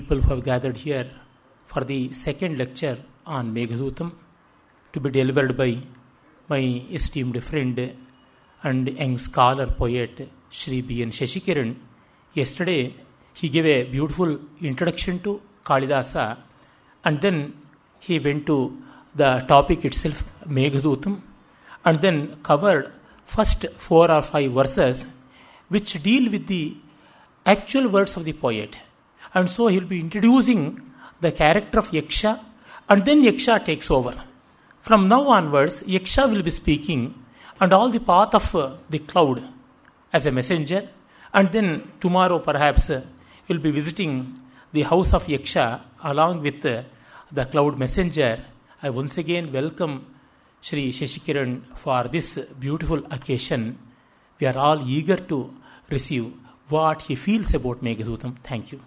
people who have gathered here for the second lecture on Meghadoota to be delivered by my esteemed friend and young scholar poet Shri B.N. Shashikiran. Yesterday, he gave a beautiful introduction to Kalidasa, and then he went to the topic itself, Meghadoota, and then covered first 4 or 5 verses which deal with the actual words of the poet. And so he will be introducing the character of Yaksha, and then Yaksha takes over. From now onwards, Yaksha will be speaking and all the path of the cloud as a messenger, and then tomorrow perhaps he will be visiting the house of Yaksha along with the cloud messenger. I once again welcome Shri Shashikiran for this beautiful occasion. We are all eager to receive what he feels about Meghadoota. Thank you.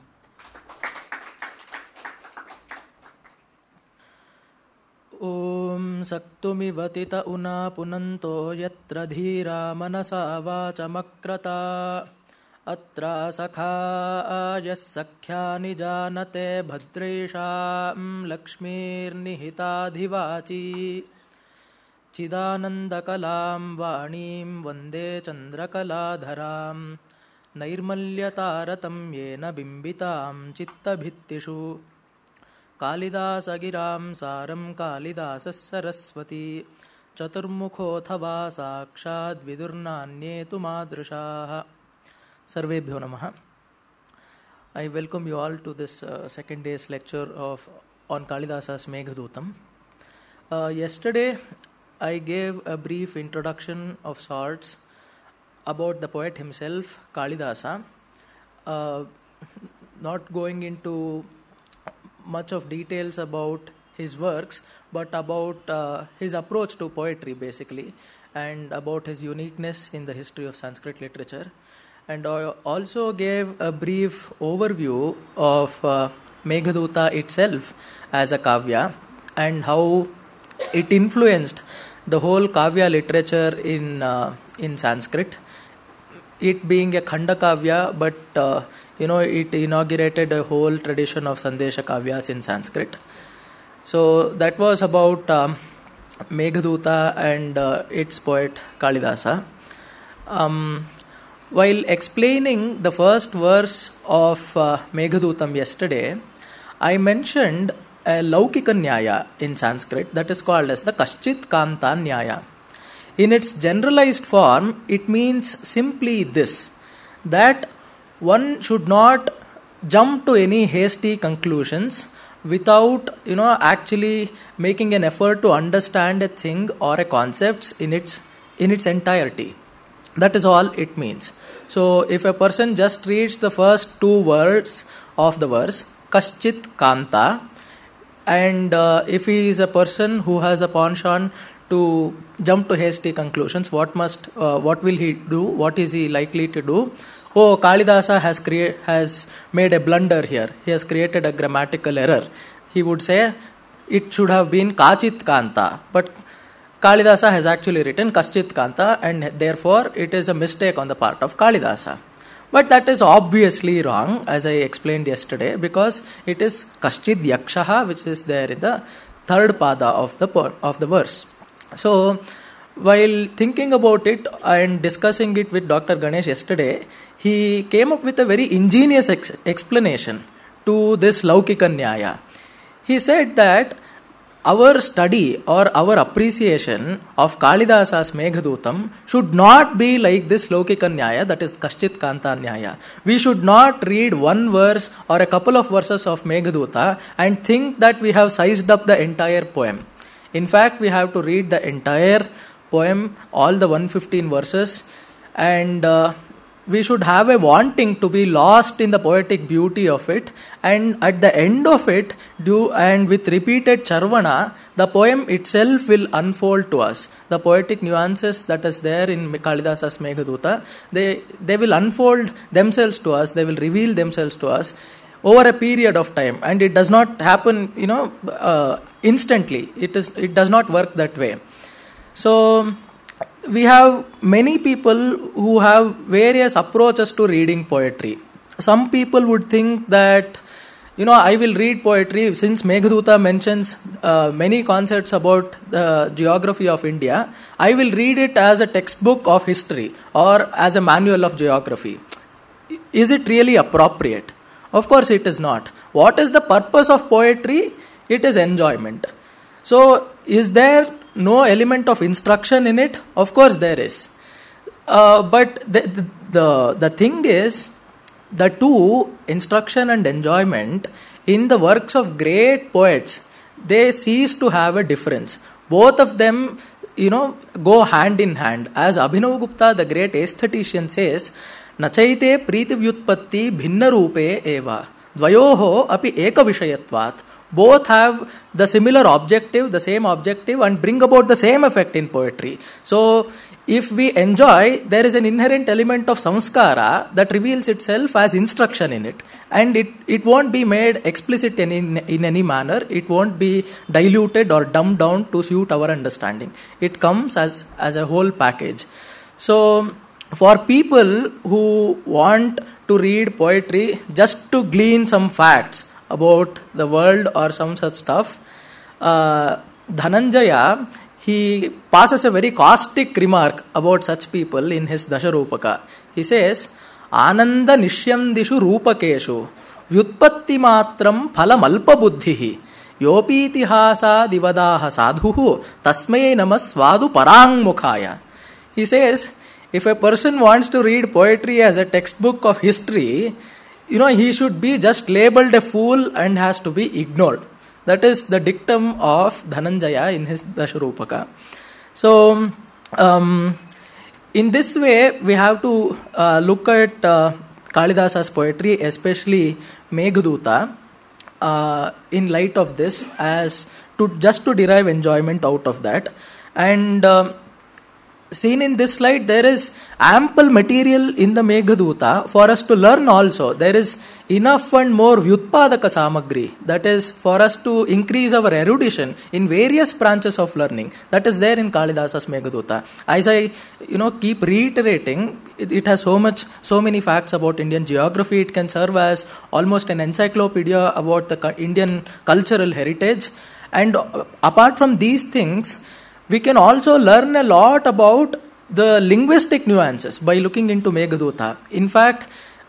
Om Saktumivati Una Punanto Yatra Dhira Manasa Vachamakrata Atra Sakha Ayasakhyani Janate Bhadresham Lakshmir Nihita Dhivachi Chidanandakalam Vanim Vande Chandrakala Nairmalyataratam Yena Bimbitam Chitta Bhittishu Kalidasa Giram Saram Kalidasa Saraswati Chaturmukhothava Sakshad Vidurnanye Tumadrishaha. Sarvebhyo Namaha. I welcome you all to this second day's lecture on Kalidasa's Meghadoota. Yesterday, I gave a brief introduction of sorts about the poet himself, Kalidasa, not going into much of details about his works, but about his approach to poetry basically, and about his uniqueness in the history of Sanskrit literature. And I also gave a brief overview of Meghadoota itself as a kavya and how it influenced the whole kavya literature in Sanskrit. It being a khanda kavya, but it inaugurated a whole tradition of Sandesha kavyas in Sanskrit. So that was about Meghadoota and its poet Kalidasa. While explaining the first verse of Meghadoota yesterday, I mentioned a Laukika Nyaya in Sanskrit that is called as the Kaschit Kanta Nyaya. In its generalized form, it means simply this, that one should not jump to any hasty conclusions without actually making an effort to understand a thing or a concept in its entirety. That is all it means. So if a person just reads the first 2 words of the verse, Kaschit Kanta, and if he is a person who has a penchant to jump to hasty conclusions, what will he do? What is he likely to do? Oh, Kalidasa has made a blunder here. He has created a grammatical error. He would say it should have been Kachit Kanta, but Kalidasa has actually written Kaschit Kanta, and therefore it is a mistake on the part of Kalidasa. But that is obviously wrong, as I explained yesterday, because it is Kaschid Yakshaha, which is there in the third pada of the verse. So, while thinking about it and discussing it with Dr. Ganesh yesterday, he came up with a very ingenious explanation to this Laukika Nyaya. He said that our study or our appreciation of Kalidasa's Meghadoota should not be like this Laukika Nyaya, that is Kaschit Kanta Nyaya. We should not read one verse or a couple of verses of Meghadoota and think that we have sized up the entire poem. In fact, we have to read the entire poem, all the 115 verses, and we should have a wanting to be lost in the poetic beauty of it, and at the end of it, and with repeated charvana, the poem itself will unfold to us. The poetic nuances that is there in Kalidasa's Meghadoota, they will unfold themselves to us, they will reveal themselves to us over a period of time, and it does not happen, instantly. It does not work that way. So we have many people who have various approaches to reading poetry. Some people would think that I will read poetry. Since Meghadoota mentions many concepts about the geography of India, I will read it as a textbook of history or as a manual of geography. Is it really appropriate? Of course it is not. What is the purpose of poetry? It is enjoyment. So, is there no element of instruction in it? Of course there is. But the thing is, the two, instruction and enjoyment, in the works of great poets, they cease to have a difference. Both of them, go hand in hand. As Abhinav Gupta, the great aesthetician, says, Nachaite priti vyutpatti bhinna rupe eva dvayoho api eka vishayatvat. Both have the similar objective, the same objective, and bring about the same effect in poetry. So, if we enjoy, there is an inherent element of samskara that reveals itself as instruction in it. And it won't be made explicit in any manner. It won't be diluted or dumbed down to suit our understanding. It comes as a whole package. So, for people who want to read poetry just to glean some facts about the world or some such stuff, Dhananjaya, he passes a very caustic remark about such people in his Dasharupaka. He says, Ananda nishyandishu rupakeshu vyutpatti matram phalam alpa buddhihi yopitihasa divadaha sadhuhu tasmai namasvadu parang mukhaya. He says, if a person wants to read poetry as a textbook of history, he should be just labeled a fool and has to be ignored. That is the dictum of Dhananjaya in his Dasharupaka. So, in this way, we have to look at Kalidasa's poetry, especially Meghadoota, in light of this, as to derive enjoyment out of that. And seen in this slide, there is ample material in the Meghadoota for us to learn also. There is enough and more vyutpadaka samagri, that is for us to increase our erudition in various branches of learning. That is there in Kalidasa's Meghadoota. As I keep reiterating, it has so many facts about Indian geography. It can serve as almost an encyclopedia about the Indian cultural heritage. And apart from these things, we can also learn a lot about the linguistic nuances by looking into Meghadoota. In fact,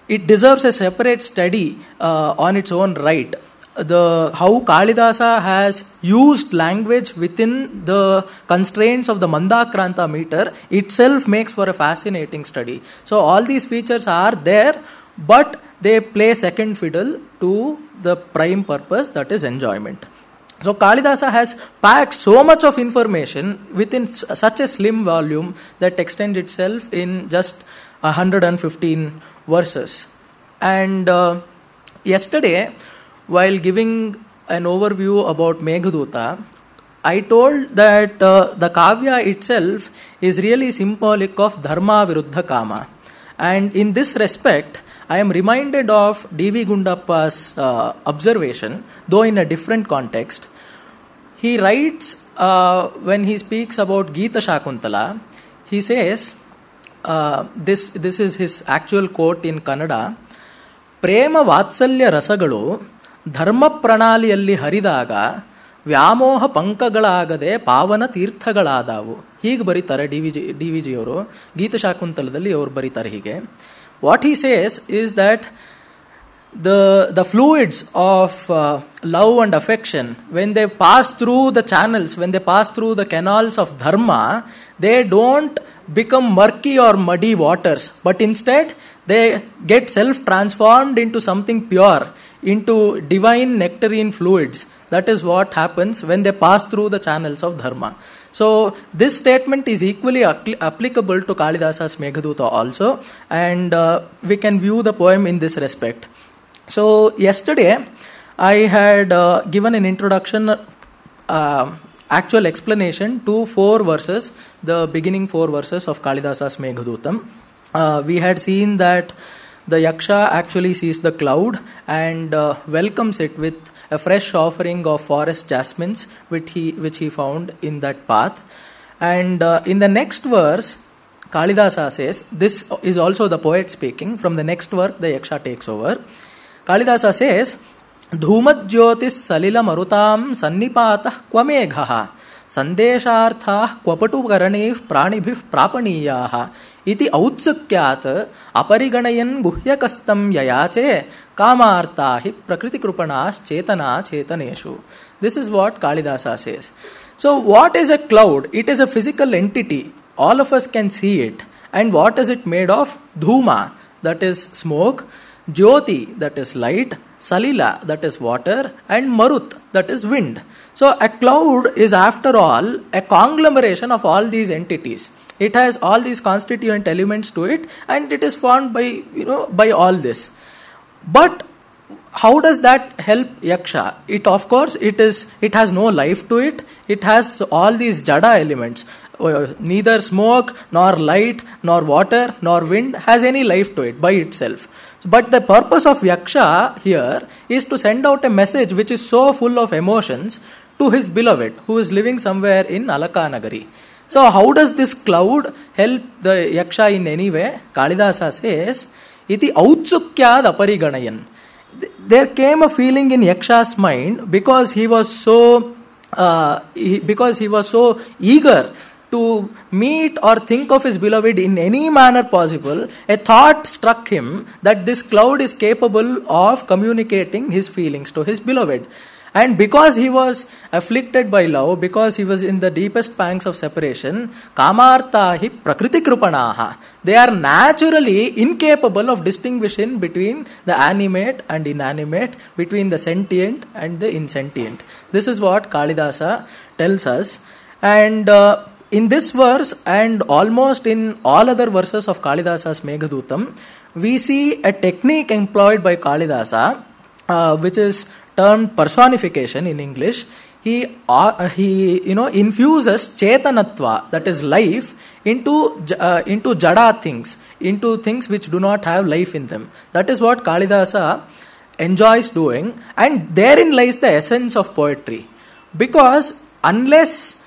it deserves a separate study on its own right. How Kalidasa has used language within the constraints of the Mandakranta meter itself makes for a fascinating study. So all these features are there, but they play second fiddle to the prime purpose, that is enjoyment. So Kalidasa has packed so much of information within such a slim volume that extends itself in just 115 verses. And yesterday, while giving an overview about Meghadoota, I told that the Kavya itself is really symbolic of Dharma Viruddha Kama. And in this respect, I am reminded of D.V. Gundappa's observation, though in a different context. He writes, when he speaks about Gita Shakuntala, he says, this is his actual quote in Kannada, Prema Vatsalya Rasagalu Dharma Pranaliyalli Haridaga Vyamoha Pankagalagade Pavana Tirthagaladavo. Hige baritare DVG ಅವರು ಗೀತ ಶಾಕುಂತಲದಲ್ಲಿ ಅವರು ಬರೀತಾರೆ ಹೀಗೆ. What he says is that the fluids of love and affection, when they pass through the channels, when they pass through the canals of dharma, they don't become murky or muddy waters, but instead they get self-transformed into something pure, into divine nectarine fluids. That is what happens when they pass through the channels of dharma. So this statement is equally applicable to Kalidasa's Meghadoota also, and we can view the poem in this respect. So yesterday I had given an introduction, actual explanation to 4 verses, the beginning 4 verses of Kalidasa's Meghadoota. We had seen that the Yaksha actually sees the cloud and welcomes it with a fresh offering of forest jasmines which he found in that path. And in the next verse, Kalidasa says, this is also the poet speaking, from the next verse the Yaksha takes over. Kalidasa says, धूमज्योतिः Salil मरुतां सन्निपातः क्व मेघः संदेशार्थाः क्वपटुकरणैः प्राणिभिः प्रापणीयाः इति औत्सुक्यात् अपरिगणयन् गुह्यकस्तं ययाचे कामार्ता हि प्रकृतिकृपणाश्चेतना चेतनेषु. This is what Kalidasa says. So what is a cloud? It is a physical entity. All of us can see it. And what is it made of? Dhuma, that is smoke, Jyoti, that is light, Salila, that is water, and Marut, that is wind. So a cloud is after all a conglomeration of all these entities. It has all these constituent elements to it, and it is formed by all this. But how does that help Yaksha? It has no life to it. It has all these jada elements. Neither smoke, nor light, nor water, nor wind has any life to it by itself. But the purpose of Yaksha here is to send out a message which is so full of emotions to his beloved who is living somewhere in Alakanagari. So how does this cloud help the Yaksha in any way? Kalidasa says, Iti autsukyad apariganayan. There came a feeling in Yaksha's mind because he was so eager to meet or think of his beloved in any manner possible. A thought struck him that this cloud is capable of communicating his feelings to his beloved. And because he was afflicted by love, because he was in the deepest pangs of separation, kamarta hi prakriti krupanaha. They are naturally incapable of distinguishing between the animate and inanimate, between the sentient and the insentient. This is what Kalidasa tells us. And in this verse and almost in all other verses of Kalidasa's Meghadutam, we see a technique employed by Kalidasa, which is termed personification in English. He infuses chetanatva, that is life, into jada things, into things which do not have life in them. That is what Kalidasa enjoys doing, and therein lies the essence of poetry. Because unless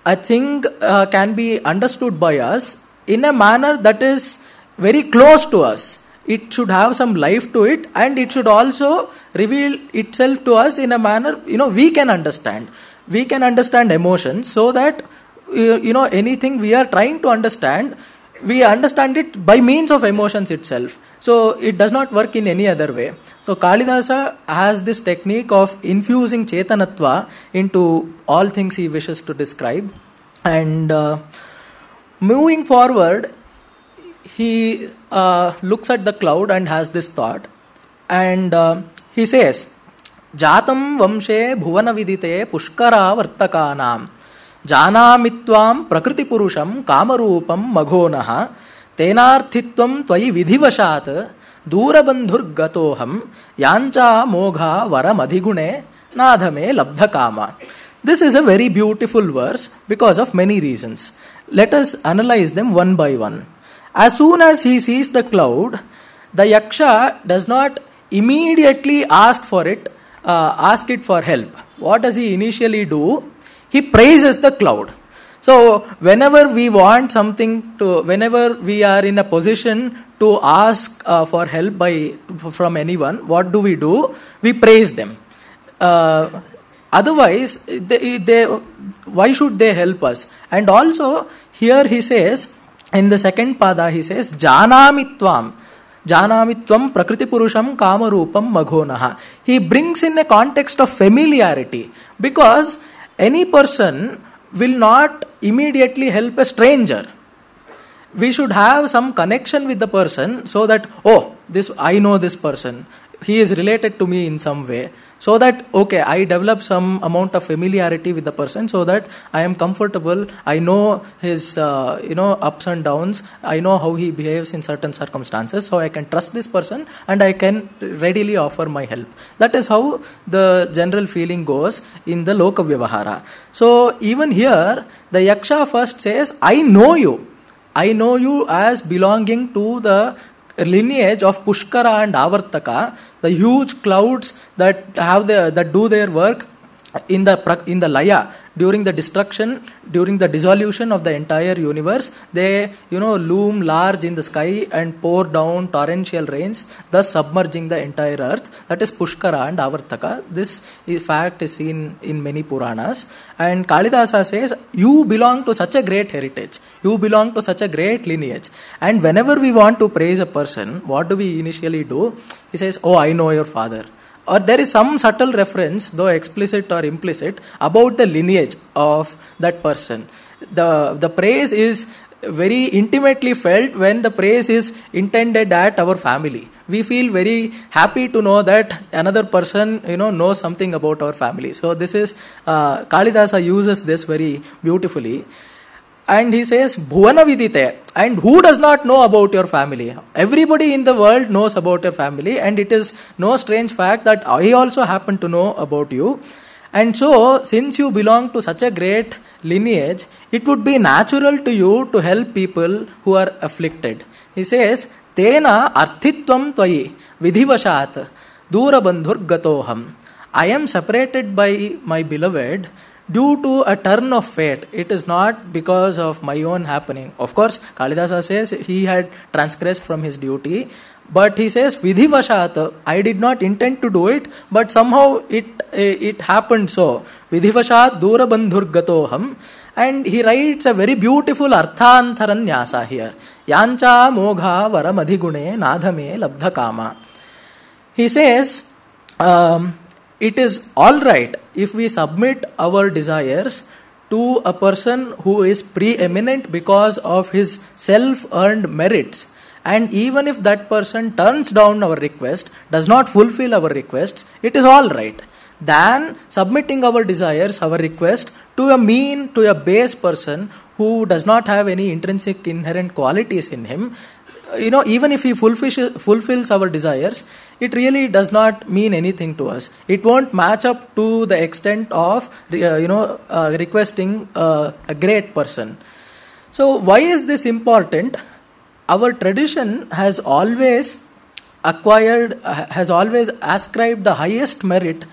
a thing can be understood by us in a manner that is very close to us, it should have some life to it, and it should also reveal itself to us in a manner we can understand. We can understand emotions, so that anything we are trying to understand, we understand it by means of emotions itself. So it does not work in any other way. So Kalidasa has this technique of infusing chetanatva into all things he wishes to describe. And moving forward, he looks at the cloud and has this thought. And he says, Jatam vamshe bhuvana vidite pushkara vartakanam janamitvam prakriti purusham kamarupam maghonaha tenarthitvam tvayi vidhivashat durabandhur gatoham yancha mogha varamadhigune nadhame labdhakama. This is a very beautiful verse because of many reasons. Let us analyze them one by one. As soon as he sees the cloud, the Yaksha does not immediately ask it for help. What does he initially do? He praises the cloud. So whenever we want whenever we are in a position to ask for help from anyone, what do? We praise them. Otherwise, why should they help us? And also, here he says, in the second pada, he says, Janamitvam prakriti purusham kamarupam maghonaha. He brings in a context of familiarity, because any person will not immediately help a stranger. We should have some connection with the person, so that, I know this person. He is related to me in some way. So that, I develop some amount of familiarity with the person, so that I am comfortable. I know his, ups and downs. I know how he behaves in certain circumstances. So I can trust this person, and I can readily offer my help. That is how the general feeling goes in the Loka Vyavahara. So even here, the Yaksha first says, I know you. I know you as belonging to the lineage of Pushkara and Avartaka, the huge clouds that do their work in the laya, during the destruction, during the dissolution of the entire universe, they loom large in the sky and pour down torrential rains, thus submerging the entire earth. That is Pushkara and Avartaka. This fact is seen in many Puranas. And Kalidasa says, you belong to such a great heritage, you belong to such a great lineage, and whenever we want to praise a person, what do we initially do? He says, oh, I know your father. Or there is some subtle reference, though explicit or implicit, about the lineage of that person. The praise is very intimately felt when the praise is intended at our family. We feel very happy to know that another person knows something about our family. So this is Kalidasa uses this very beautifully. And he says, Bhuvana vidite. And who does not know about your family? Everybody in the world knows about your family, and it is no strange fact that I also happen to know about you. And so, since you belong to such a great lineage, it would be natural to you to help people who are afflicted. He says, Tena arthitvam tvayi vidhivashat dura bandhur gatoham. I am separated by my beloved due to a turn of fate. It is not because of my own happening. Of course, Kalidasa says he had transgressed from his duty, but he says, Vidhivashat, I did not intend to do it, but somehow it happened so. Vidhivashat dura bandhur gatoham. And he writes a very beautiful Arthantaranyasa here. Yancha mogha varamadhigune nadhame labdha kama. He says, it is all right if we submit our desires to a person who is preeminent because of his self-earned merits. And even if that person turns down our request, does not fulfill our requests, it is all right. Than submitting our desires, our request, to a mean, to a base person who does not have any intrinsic inherent qualities in him. Even if he fulfills our desires, it really does not mean anything to us. It won't match up to the extent of requesting a great person. So why is this important? Our tradition has always ascribed the highest merit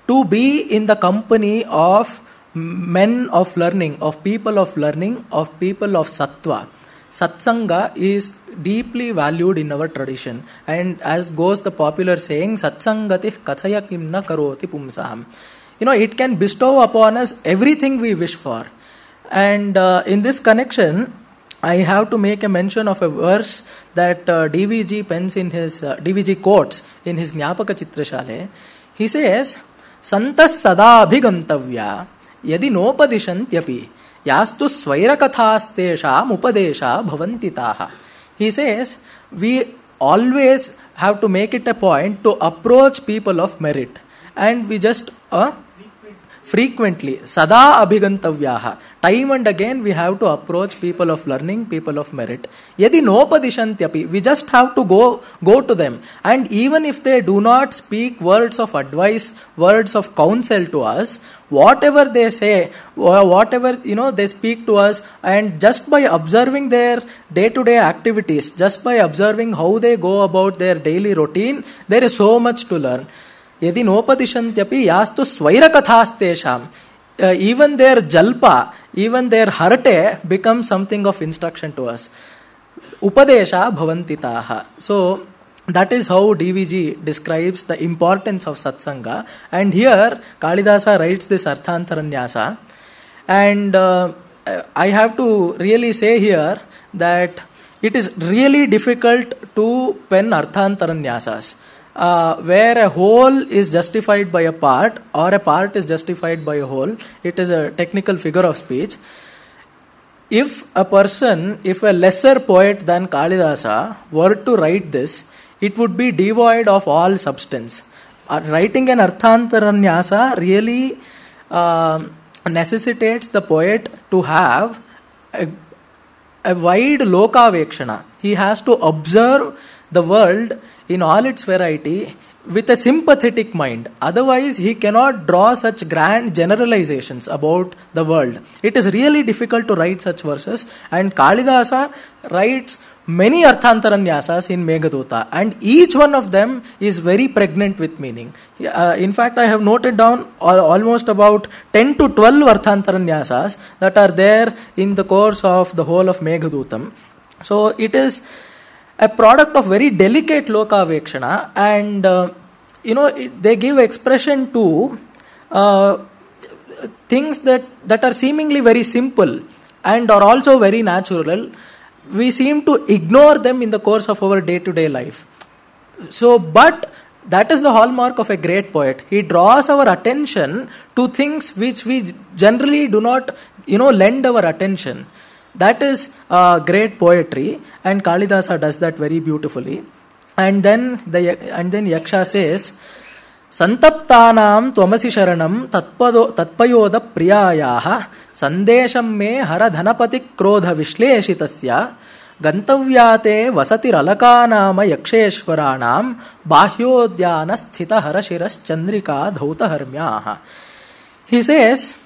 to be in the company of men of learning, of people of learning, of people of sattva. Satsanga is deeply valued in our tradition, and as goes the popular saying, Satsangati kathaya kimna karoti pumsaham. It can bestow upon us everything we wish for. And in this connection, I have to make a mention of a verse that DVG pens in his DVG quotes in his Jnapaka Chitrashale. He says, Santas sada abhigantavya yadi nopadishantyapi yastu swairakathastesham upadesha bhavantitaha. He says, we always have to make it a point to approach people of merit. And we just frequently, sada abhigantavyaha, time and again we have to approach people of learning, people of merit. Yadi nopadishantyapi, we just have to go to them. And even if they do not speak words of advice, words of counsel to us, whatever they say, whatever they speak to us, and just by observing their day-to-day activities, just by observing how they go about their daily routine, there is so much to learn. Yadi nopadishantyapi yastu swairakathastesham. Even their jalpa, even their harate becomes something of instruction to us. Upadesha bhavantitaha. So that is how DVG describes the importance of satsanga. And here Kalidasa writes this Arthantaranyasa. And I have to really say here that it is really difficult to pen Arthantaranyasas. Where a whole is justified by a part, or a part is justified by a whole. It is a technical figure of speech. If a lesser poet than Kalidasa were to write this, it would be devoid of all substance. Writing an Arthantaranyasa really necessitates the poet to have a wide lokavekshana. He has to observe the world in all its variety with a sympathetic mind. Otherwise, he cannot draw such grand generalizations about the world. It is really difficult to write such verses, and Kalidasa writes many Arthantaranyasas in Meghadoota, and each one of them is very pregnant with meaning. In fact, I have noted down almost about 10 to 12 Arthantaranyasas that are there in the course of the whole of Meghadutam. So it is a product of very delicate lokavekshana, and they give expression to things that are seemingly very simple and are also very natural. We seem to ignore them in the course of our day-to-day life. So, but that is the hallmark of a great poet. He draws our attention to things which we generally do not, lend our attention. That is great poetry, and Kalidasa does that very beautifully. And then Yaksha says, Santaptanam tvamasi sharanam tatpayoda priyayaha sandesham me hara dhanapati krodha vishleshitasya gantavyate vasati ralakanama yaksheshwaranam bahyodhyana sthita harashiras chandrika dhauta harmyaha. He says,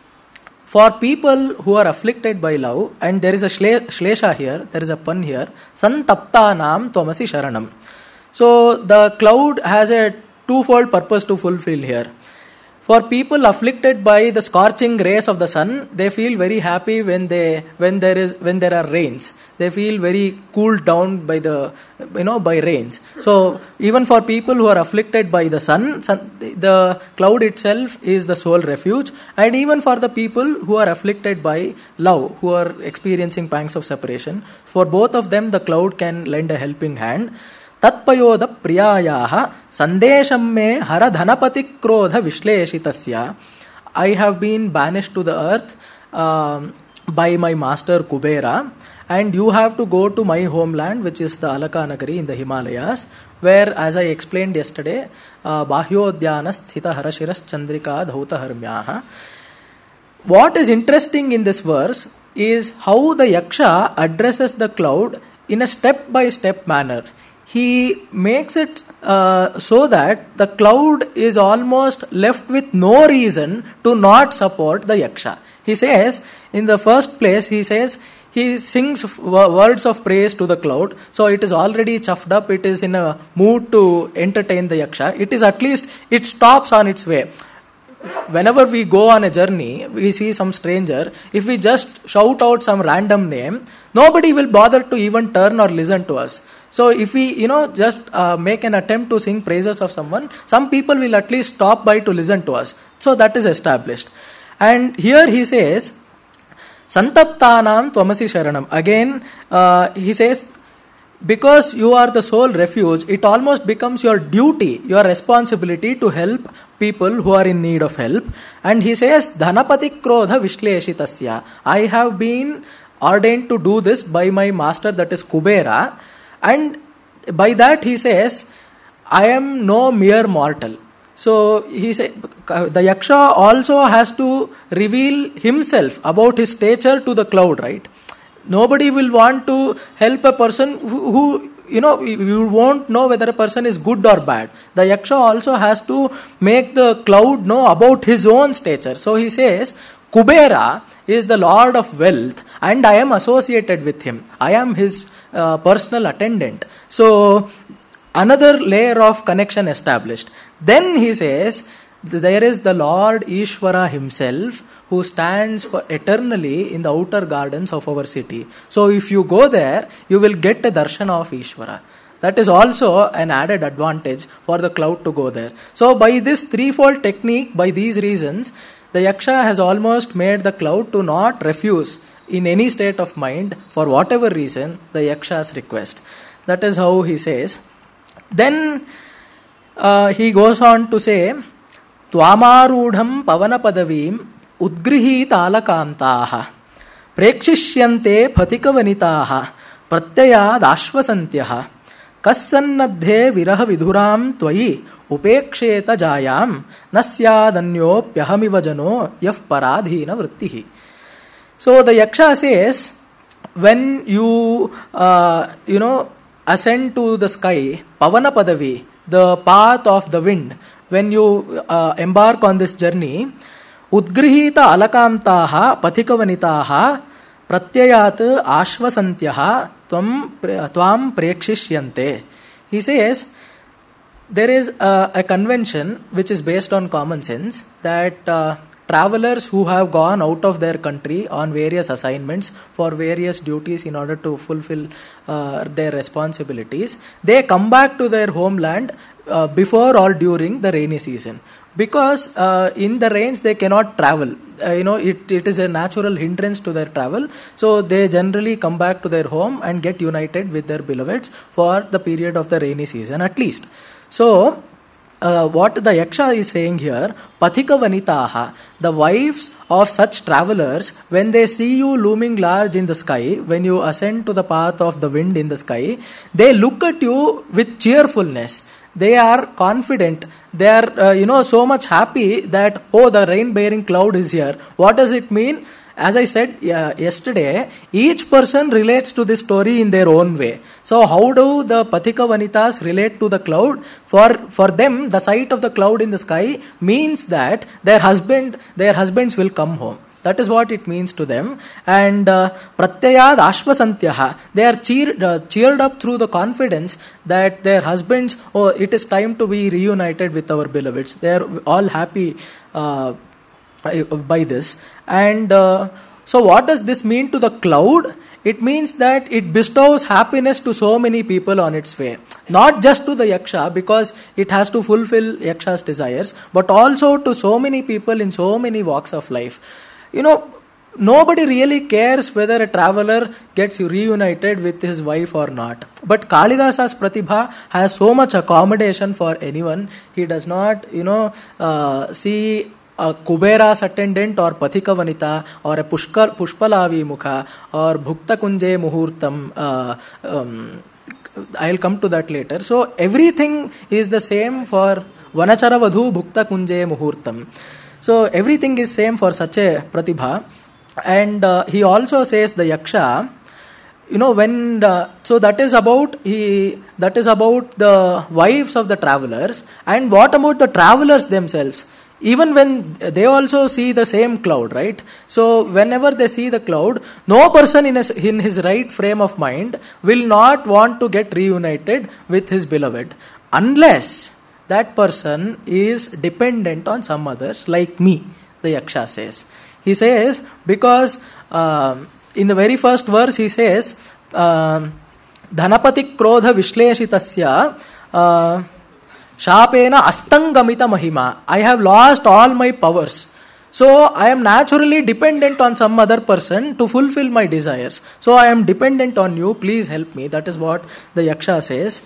for people who are afflicted by love, and there is a shlesha here, there is a pun here, Santaptanam tvamasi sharanam. So the cloud has a twofold purpose to fulfill here. For people afflicted by the scorching rays of the sun, they feel very happy when there are rains. They feel very cooled down by by rains. So even for people who are afflicted by the sun, the cloud itself is the sole refuge. And even for the people who are afflicted by love, who are experiencing pangs of separation, for both of them the cloud can lend a helping hand. Tatpayoda priyayaha sandesham me hara dhanapati krodha vishleshitasya. I have been banished to the earth by my master Kubera, and you have to go to my homeland, which is the Alakanagari in the Himalayas, where, as I explained yesterday, Bahyodhyana sthita harashiras chandrika dhauta harmyaha. What is interesting in this verse is how the Yaksha addresses the cloud in a step-by-step manner. He makes it so that the cloud is almost left with no reason to not support the Yaksha. He says, in the first place, he sings words of praise to the cloud. So it is already chuffed up. It is in a mood to entertain the Yaksha. It is at least, it stops on its way. Whenever we go on a journey, we see some stranger. If we just shout out some random name, nobody will bother to even turn or listen to us. So if we, just make an attempt to sing praises of someone, some people will at least stop by to listen to us. So that is established. And here he says, Santaptanam tvamasi sharanam. Again, he says, because you are the sole refuge, it almost becomes your duty, your responsibility to help people who are in need of help. And he says, Dhanapati krodha vishleshitasya. I have been ordained to do this by my master, that is Kubera. And by that he says, I am no mere mortal. So he said, the Yaksha also has to reveal himself about his stature to the cloud, right? Nobody will want to help a person who you won't know whether a person is good or bad. The Yaksha also has to make the cloud know about his own stature. So he says, Kubera is the lord of wealth, and I am associated with him. I am his personal attendant. So another layer of connection established. Then he says, there is the Lord Ishvara himself, who stands for eternally in the outer gardens of our city. So if you go there, you will get a darshan of Ishvara. That is also an added advantage for the cloud to go there. So by this threefold technique, by these reasons, the Yaksha has almost made the cloud to not refuse in any state of mind, for whatever reason, the Yaksha's request. That is how he says. Then he goes on to say, Tvamarudham pavana padavim udgrihita alakantaha prekshishyante phatikavanitaha pratyayad ashvasantyaha kassannadhe viraha vidhuram tvayi upeksheta jayam nasyadanyopyahamiva jano yah paradhina vrittihi. So the Yaksha says, when you ascend to the sky, pavana padavi, the path of the wind, when you embark on this journey, udgrihita alakamtaha pathikavanitaha pratyayat ashvasantyaha tvam prekshishyante. He says, there is a convention which is based on common sense that travelers who have gone out of their country on various assignments for various duties in order to fulfill their responsibilities, they come back to their homeland before or during the rainy season. Because in the rains they cannot travel. It is a natural hindrance to their travel. So they generally come back to their home and get united with their beloveds for the period of the rainy season at least. So what the Yaksha is saying here, Pathika Vanitaha, the wives of such travelers, when they see you looming large in the sky, when you ascend to the path of the wind in the sky, they look at you with cheerfulness. They are confident. They are, so much happy that, oh, the rain-bearing cloud is here. What does it mean? As I said yesterday, each person relates to this story in their own way. So how do the Pathika Vanitas relate to the cloud? For them, the sight of the cloud in the sky means that their husbands will come home. That is what it means to them. And pratyayad ashvasantyaha, they are cheered up through the confidence that their husbands, it is time to be reunited with our beloveds. They are all happy by this. And so what does this mean to the cloud? It means that it bestows happiness to so many people on its way. Not just to the Yaksha, because it has to fulfill Yaksha's desires, but also to so many people in so many walks of life. Nobody really cares whether a traveler gets reunited with his wife or not. But Kalidasa's Pratibha has so much accommodation for anyone. He does not, see a Kubera's attendant or Pathika Vanita or a Pushpalavi Mukha or Bhukta Kunje Muhurtam. I'll come to that later. So everything is the same for Vanachara Vadhu Bhukta Kunje Muhurtam. So everything is same for such a Pratibha. And he also says the Yaksha, so that is about the wives of the travelers. And what about the travelers themselves? Even when they also see the same cloud, right? So whenever they see the cloud, no person in his right frame of mind will not want to get reunited with his beloved, unless that person is dependent on some others, like me, the Yaksha says. He says, because in the very first verse he says, Dhanapati Krodha Vishleshitasya Shapena Astangamita Mahima. I have lost all my powers. So I am naturally dependent on some other person to fulfill my desires. So I am dependent on you. Please help me. That is what the Yaksha says.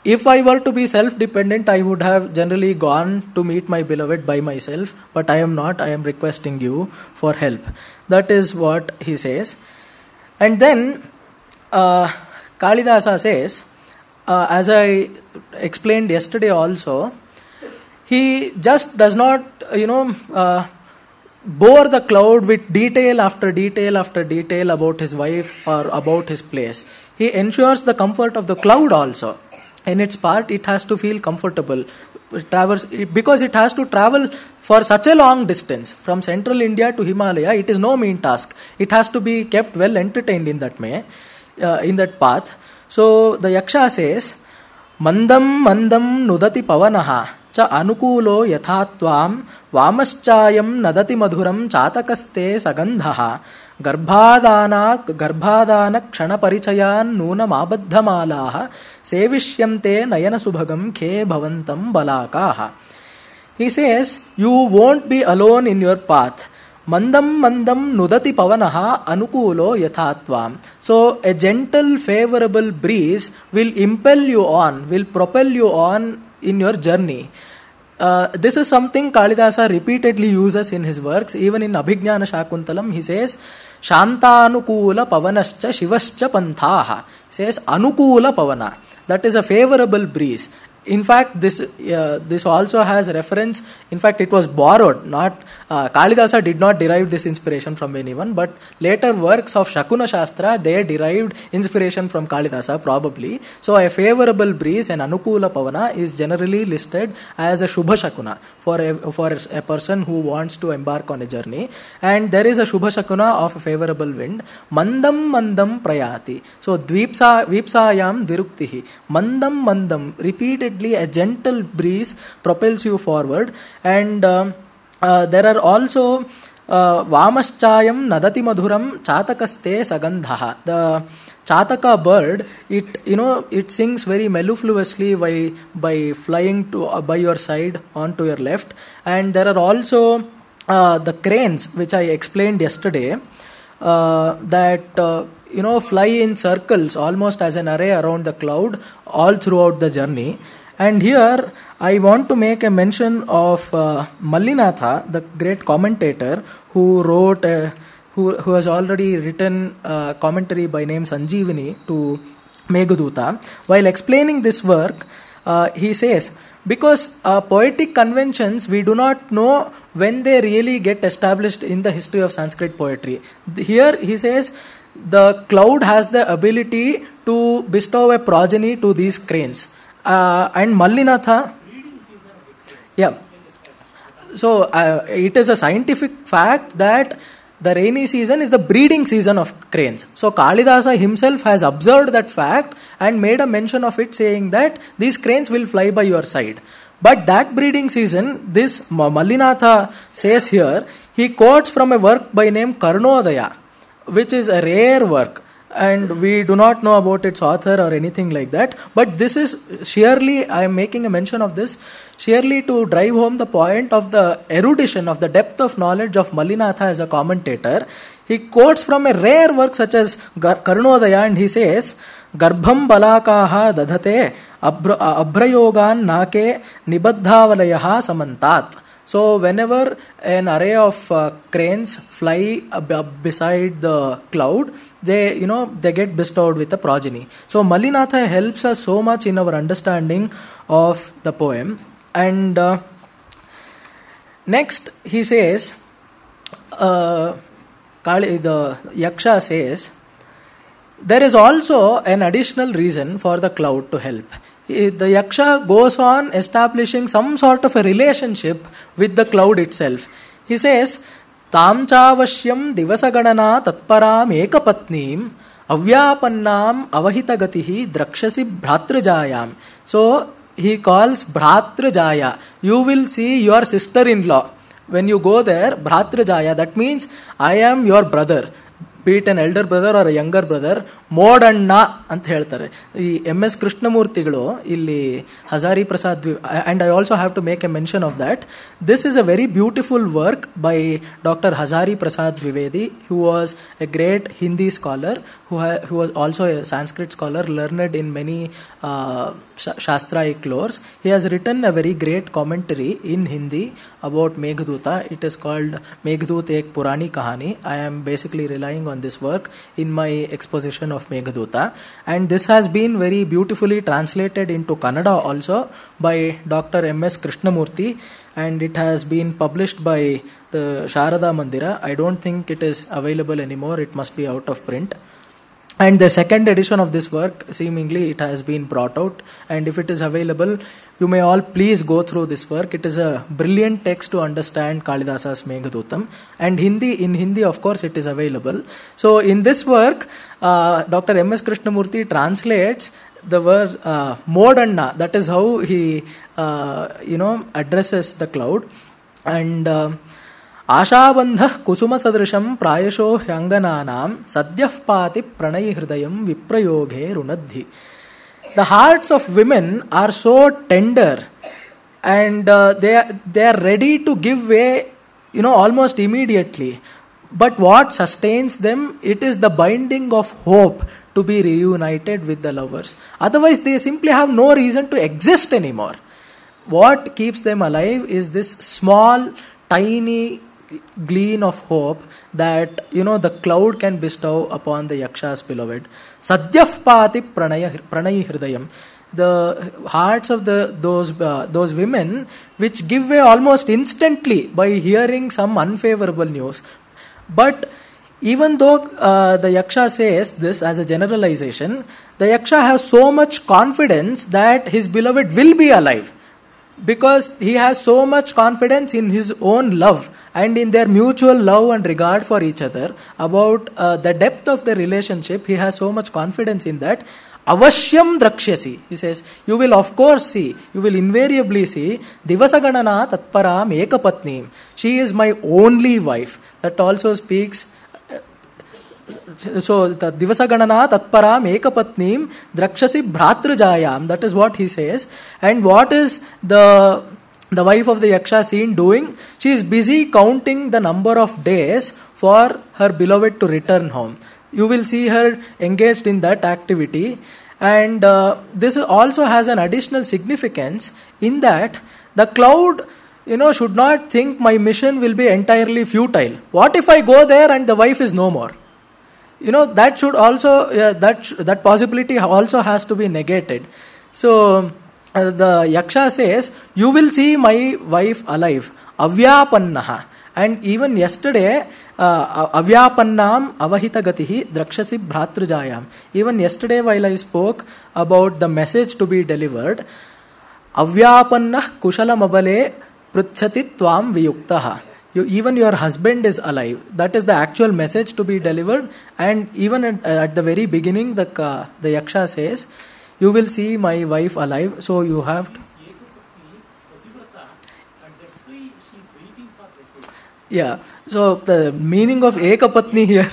If I were to be self-dependent, I would have generally gone to meet my beloved by myself. But I am not. I am requesting you for help. That is what he says. And then Kalidasa says, as I explained yesterday also, he just does not, bore the cloud with detail after detail after detail about his wife or about his place. He ensures the comfort of the cloud also. In its part, it has to feel comfortable. Because it has to travel for such a long distance from central India to Himalaya, it is no mean task. It has to be kept well entertained in that path. So the Yaksha says, Mandam mandam nudati pavanaha cha anukulo yathatvam vamaschayam nadati madhuram chatakaste sagandhaha garbhadana kshana parichayan nuna mabadhamalaha sevishyamte nayana subhagam khe bhavantam balakaha. He says, you won't be alone in your path. Mandam mandam nudati pavanaha anukulo yathatvam. So a gentle favorable breeze will impel you on, will propel you on in your journey. This is something Kalidasa repeatedly uses in his works. Even in Abhijnana Shakuntalam, he says, Shantanukula pavanascha shivascha panthaha. He says, Anukula pavana. That is a favorable breeze. in fact, this also has reference. In fact, it was borrowed. Not Kalidasa did not derive this inspiration from anyone, but later works of Shakuna Shastra, they derived inspiration from Kalidasa probably. So a favorable breeze, an Anukula Pavana, is generally listed as a Shubha Shakuna for a person who wants to embark on a journey. And there is a Shubha Shakuna of a favorable wind. Mandam Mandam Prayati. So Vipsayam Viruktihi. Mandam Mandam, repeatedly a gentle breeze propels you forward. And there are also Vamaschayam Nadati Madhuram Chatakaste Sagandhaha. The Chataka bird, it sings very mellifluously by flying by your side onto your left. And there are also the cranes, which I explained yesterday, that fly in circles almost as an array around the cloud all throughout the journey. And here I want to make a mention of Mallinatha, the great commentator who wrote, who has already written a commentary by name Sanjeevani to Meghadoota. While explaining this work, he says, because poetic conventions, we do not know when they really get established in the history of Sanskrit poetry. Here he says, the cloud has the ability to bestow a progeny to these cranes. And Mallinatha, yeah. So it is a scientific fact that the rainy season is the breeding season of cranes. So Kalidasa himself has observed that fact and made a mention of it, saying that these cranes will fly by your side. But that breeding season, this Mallinatha says here, he quotes from a work by name Karnodaya, which is a rare work. And we do not know about its author or anything like that. But this is sheerly, I am making a mention of this, sheerly to drive home the point of the erudition, of the depth of knowledge of Mallinatha as a commentator. He quotes from a rare work such as Karnodaya, and he says, Garbham balakaha dadhate abhrayogan nake nibaddhavalayaha samantat. So whenever an array of cranes fly beside the cloud, they get bestowed with a progeny. So Mallinatha helps us so much in our understanding of the poem. And next he says, the Yaksha says, there is also an additional reason for the cloud to help. The Yaksha goes on establishing some sort of a relationship with the cloud itself. He says, Tam chavashyam divasaganana tatparam ekapatnim avyapannam avahitagatihi drakshasi bhratrajayam. So he calls Bhratrajaya. You will see your sister-in-law. When you go there, Bhratrajaya, that means I am your brother. Be it an elder brother or a younger brother, Modanna ಅಂತ ಹೇಳ್ತಾರೆ. ಈ MS ಕೃಷ್ಣಮೂರ್ತಿಗಳು ಇಲ್ಲಿ Hazari Prasad, and I also have to make a mention of that. This is a very beautiful work by Dr. Hazari Prasad Dwivedi, who was a great Hindi scholar, who was also a Sanskrit scholar, learned in many Shastraic lores. He has written a very great commentary in Hindi about Meghadoota. It is called Meghadoota Ek Purani Kahani. I am basically relying on this work in my exposition of Meghadoota, and this has been very beautifully translated into Kannada also by Dr. MS Krishnamurthy, and it has been published by the Sharada Mandira. I don't think it is available anymore. It must be out of print. And the second edition of this work, seemingly it has been brought out, and if it is available, you may all please go through this work. It is a brilliant text to understand Kalidasa's Meghadutam, and in Hindi of course it is available. So in this work, Dr. MS Krishnamurthy translates the word Modanna. That is how he addresses the cloud. And आशाबंधः कुसुम सदृशं प्रायशो ह्यंगनानां सद्यः पाति प्रणयि हृदयं विप्रयोगे रुणद्धि. The hearts of women are so tender, and they are ready to give way, almost immediately. But what sustains them? It is the binding of hope to be reunited with the lovers. Otherwise, they simply have no reason to exist anymore. What keeps them alive is this small, tiny gleam of hope that the cloud can bestow upon the Yaksha's beloved. Sadyah pati pranayi hridayam. the hearts of those women, which give way almost instantly by hearing some unfavorable news. But even though the Yaksha says this as a generalization, the Yaksha has so much confidence that his beloved will be alive, because he has so much confidence in his own love and in their mutual love and regard for each other, about the depth of the relationship. He has so much confidence in that. Avashyam drakshyasi. He says, you will of course see, you will invariably see, Divasaganana tatparam ekapatnim. She is my only wife. That also speaks. So, the Divasaganana tatparam ekapatnim drakshasi bhratrujayam. That is what he says. And what is the wife of the Yaksha seen doing? She is busy counting the number of days for her beloved to return home. You will see her engaged in that activity. And this also has an additional significance in that the cloud, should not think my mission will be entirely futile. What if I go there and the wife is no more? That should also, that possibility also has to be negated. So, the Yaksha says, you will see my wife alive. Avyapannaha. And even yesterday, avyapannam avahita gatihi drakshasi bhratrujayam. Even yesterday while I spoke about the message to be delivered, avyapannah kushalam abale pruchati tvam viyuktaha. Even your husband is alive. That is the actual message to be delivered. And even at the very beginning, the Yaksha says, you will see my wife alive. So you have to... Yeah. So the meaning of Ekapatni here,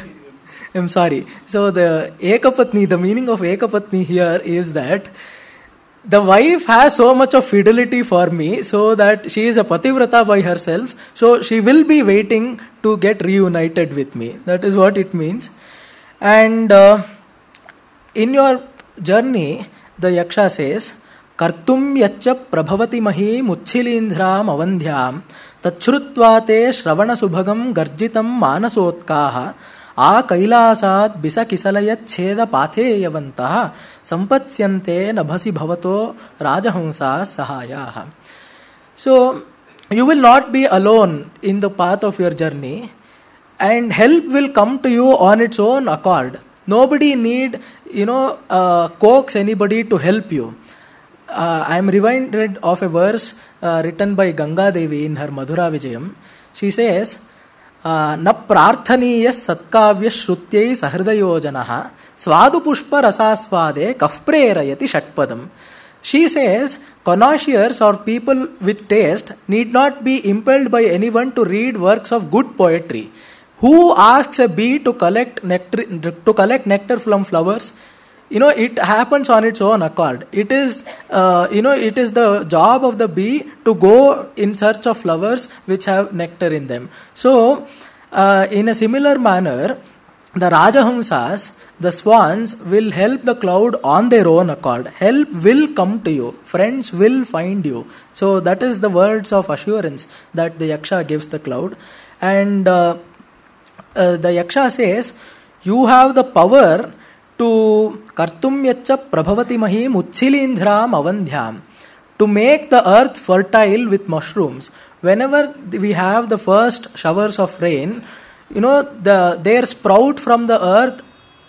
I'm sorry. So the meaning of Ekapatni here is that the wife has so much of fidelity for me, so that she is a pativrata by herself, so she will be waiting to get reunited with me. That is what it means. And in your journey, the Yaksha says, Kartum yacha prabhavati mahi muchchilindhram avandhyam tachrutvate shravana subhagam garjitam manasotkaha आ कैलासात् बिसकिसलयत् छेद पाथेयवन्तः संपत्स्यन्ते नभसि भवतो राजहंसाः सहायाः. So, you will not be alone in the path of your journey, and help will come to you on its own accord. Nobody need, coax anybody to help you. I am reminded of a verse written by Ganga Devi in her Madhura Vijayam. She says, न प्रार्थनीय सत्काव्य श्रुत्यै सहृदयो जनः स्वादु पुष्प रसास्वादे कः प्रेरयति षट्पदम्. She says, connoisseurs or people with taste need not be impelled by anyone to read works of good poetry. Who asks a bee to collect nectar from flowers? It happens on its own accord. It is the job of the bee to go in search of flowers which have nectar in them. So, in a similar manner, the Rajahamsas, the swans, will help the cloud on their own accord. Help will come to you. Friends will find you. So, that is the words of assurance that the Yaksha gives the cloud. And the Yaksha says, you have the power to kartum yacha prabhavati mahi muchchilindhram avandhyam, to make the earth fertile with mushrooms. Whenever we have the first showers of rain, there sprout from the earth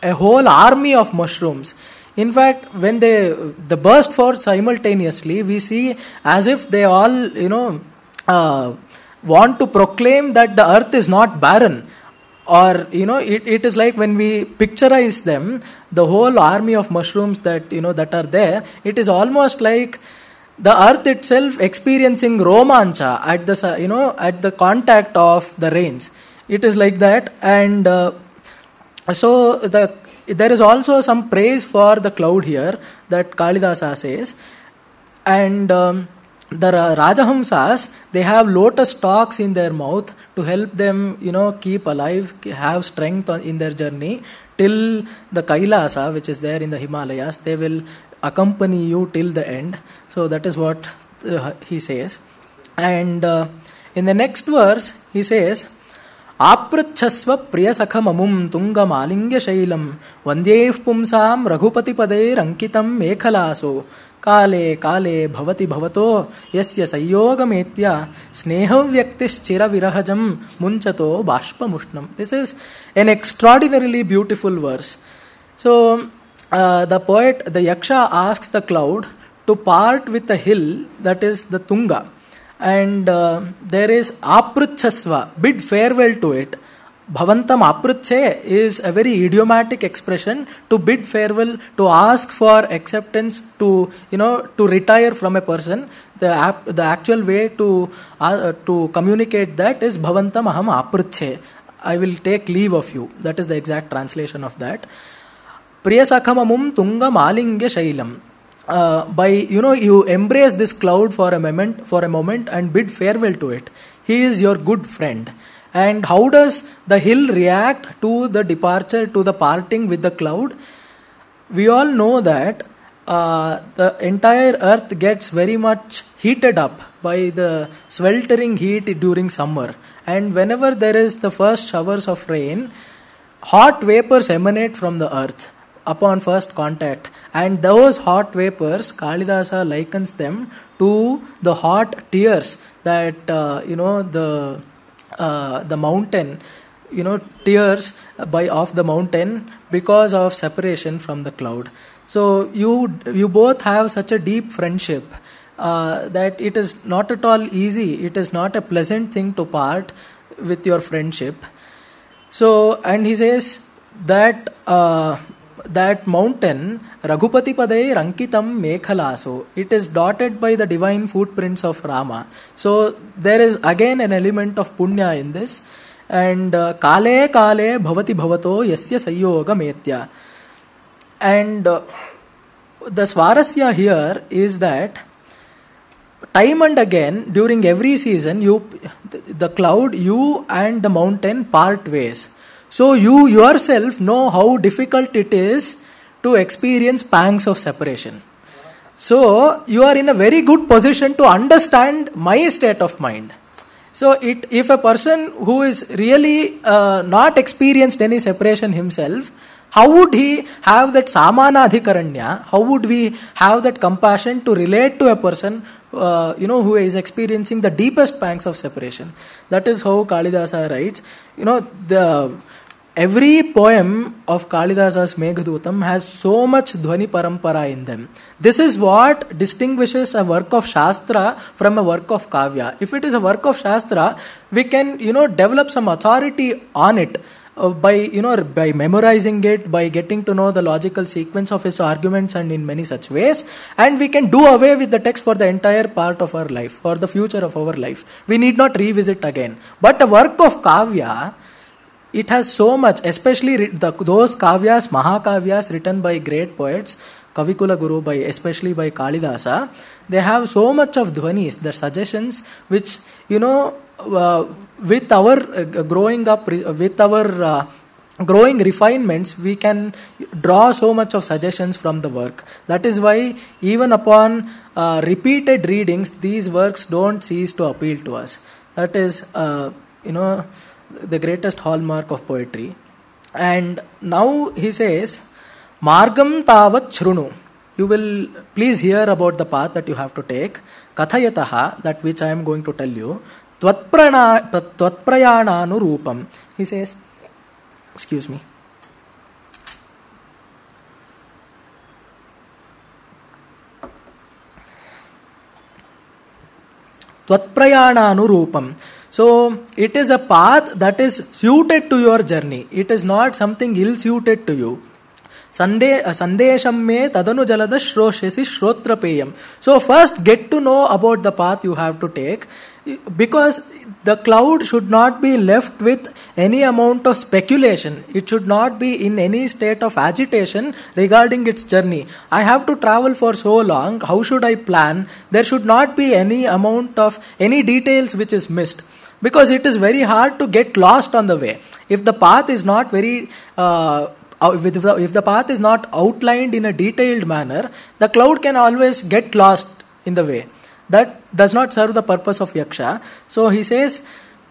a whole army of mushrooms. In fact, when they burst forth simultaneously, we see as if they all, want to proclaim that the earth is not barren. Or, it is like when we picturize them, the whole army of mushrooms that, that are there, it is almost like the earth itself experiencing romancha at the, at the contact of the rains. It is like that. And so there is also some praise for the cloud here that Kalidasa says. And the Rajahamsas, they have lotus stalks in their mouth to help them, keep alive, have strength in their journey till the Kailasa, which is there in the Himalayas. They will accompany you till the end. So that is what he says. And in the next verse, he says, Aprachasva priyasakha mamum tunga malingya shailam vandyeh pumsam raghupati padeir ankitam mekhalaso Kale kale bhavati bhavato yasya sanyogametya snehavyaktischira virahajam munchato bashpa mushnam. This is an extraordinarily beautiful verse. So the poet, the Yaksha, asks the cloud to part with the hill, that is the Tunga. And there is aprachasva, bid farewell to it. Bhavantam aprache is a very idiomatic expression to bid farewell, to ask for acceptance, to retire from a person. The actual way to communicate that is bhavantam aham aprache. I will take leave of you. That is the exact translation of that. Priyasakhamamum tunga malingya shailam. You embrace this cloud for a moment and bid farewell to it. He is your good friend. And how does the hill react to the departure, to the parting with the cloud? We all know that the entire earth gets very much heated up by the sweltering heat during summer. And whenever there is the first showers of rain, hot vapors emanate from the earth upon first contact. And those hot vapors, Kalidasa likens them to the hot tears that, the mountain, tears of the mountain because of separation from the cloud. So you both have such a deep friendship that it is not at all easy. It is not a pleasant thing to part with your friendship. So, and he says that that mountain, Raghupati Padai Rankitam Mekhalaso, it is dotted by the divine footprints of Rama. So there is again an element of punya in this. And Kale Kale Bhavati Bhavato Yasya Sanyoga Metya. And the Swarasya here is that time and again, during every season, the cloud, you and the mountain part ways. So you yourself know how difficult it is to experience pangs of separation. So you are in a very good position to understand my state of mind. So if a person who is really not experienced any separation himself, how would he have that samana adhikaranya? How would we have that compassion to relate to a person who is experiencing the deepest pangs of separation? That is how Kalidasa writes. Every poem of Kalidasa's Meghadutam has so much Dhvani Parampara in them. This is what distinguishes a work of Shastra from a work of Kavya. If it is a work of Shastra, we can, develop some authority on it by memorizing it, by getting to know the logical sequence of its arguments and in many such ways. And we can do away with the text for the entire part of our life, for the future of our life. We need not revisit again. But a work of Kavya, it has so much, especially those kavyas, mahakavyas written by great poets, Kavikula Guru, especially by Kalidasa, they have so much of dhvanis, the suggestions which, with our growing up, with our growing refinements, we can draw so much of suggestions from the work. That is why even upon repeated readings, these works don't cease to appeal to us. That is, the greatest hallmark of poetry. And now he says, Margam tavat shrunu. You will please hear about the path that you have to take. Kathayataha, that which I am going to tell you. Tvatprayananu rupam. He says, excuse me. Tvatprayananu rupam. So it is a path that is suited to your journey. It is not something ill-suited to you. Sandesham me tadanu jalada shroshesi shrotrapeyam. So first get to know about the path you have to take, because the cloud should not be left with any amount of speculation. It should not be in any state of agitation regarding its journey. I have to travel for so long. How should I plan? There should not be any amount of any details which is missed. Because it is very hard to get lost on the way. If the path is not if the path is not outlined in a detailed manner, the cloud can always get lost in the way. That does not serve the purpose of Yaksha. So he says,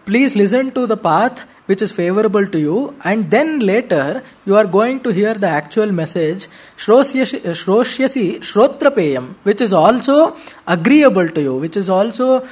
please listen to the path which is favorable to you, and then later you are going to hear the actual message, Shroshyasi Shrotrapeyam, which is also agreeable to you, which is also,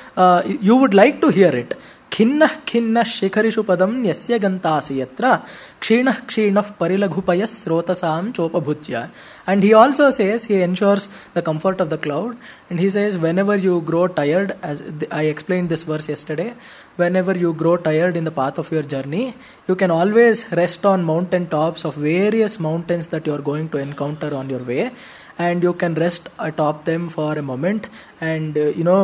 you would like to hear it. Khinna khinna shikharishu padam yasya gantasi yatra kshinah kshinah parilaghupayas srotasam chopabhujya. And he also says, he ensures the comfort of the cloud, and he says, whenever you grow tired, as I explained this verse yesterday, whenever you grow tired in the path of your journey, you can always rest on mountain tops of various mountains that you are going to encounter on your way, and you can rest atop them for a moment and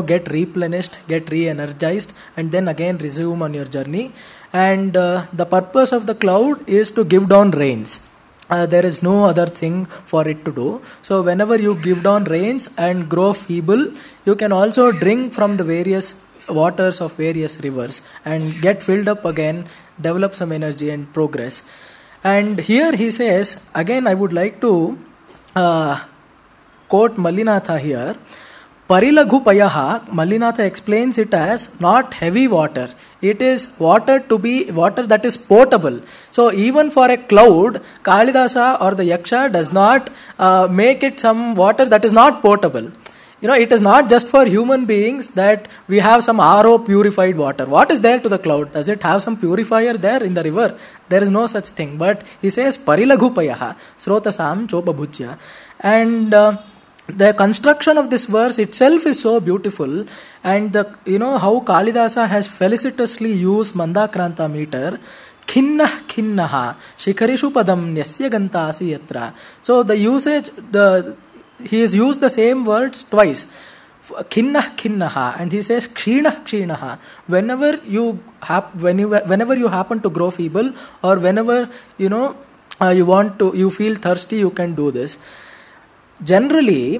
get replenished, get re-energized, and then again resume on your journey. And the purpose of the cloud is to give down rains. There is no other thing for it to do. So whenever you give down rains and grow feeble, you can also drink from the various waters of various rivers and get filled up again, develop some energy and progress. And here he says, again I would like to quote Mallinatha here. Parilaghupayaha, Mallinatha explains it as not heavy water. It is water that is potable. So even for a cloud, Kalidasa or the Yaksha does not make it some water that is not potable. It is not just for human beings that we have some RO purified water. What is there to the cloud? Does it have some purifier there in the river? There is no such thing. But he says, Parilaghupayaha, Srotasam Chopabhujya. And the construction of this verse itself is so beautiful, and how Kalidasa has felicitously used Mandakranta meter. Khinna khinnaha shikarishu padam yasya gantasi yatra. So the usage, he has used the same words twice. Khinna khinnaha, and he says kshina kshinaha. Whenever you happen to grow feeble, or whenever you feel thirsty, you can do this. Generally,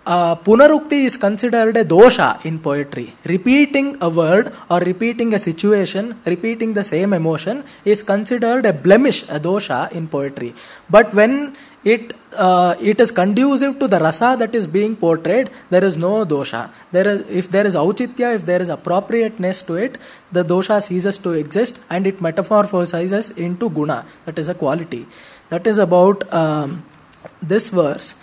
punarukti is considered a dosha in poetry. Repeating a word or repeating a situation, repeating the same emotion is considered a blemish, a dosha in poetry. But when it is conducive to the rasa that is being portrayed, there is no dosha. If there is auchitya, if there is appropriateness to it, the dosha ceases to exist and it metamorphosizes into guna, that is a quality. That is about this verse.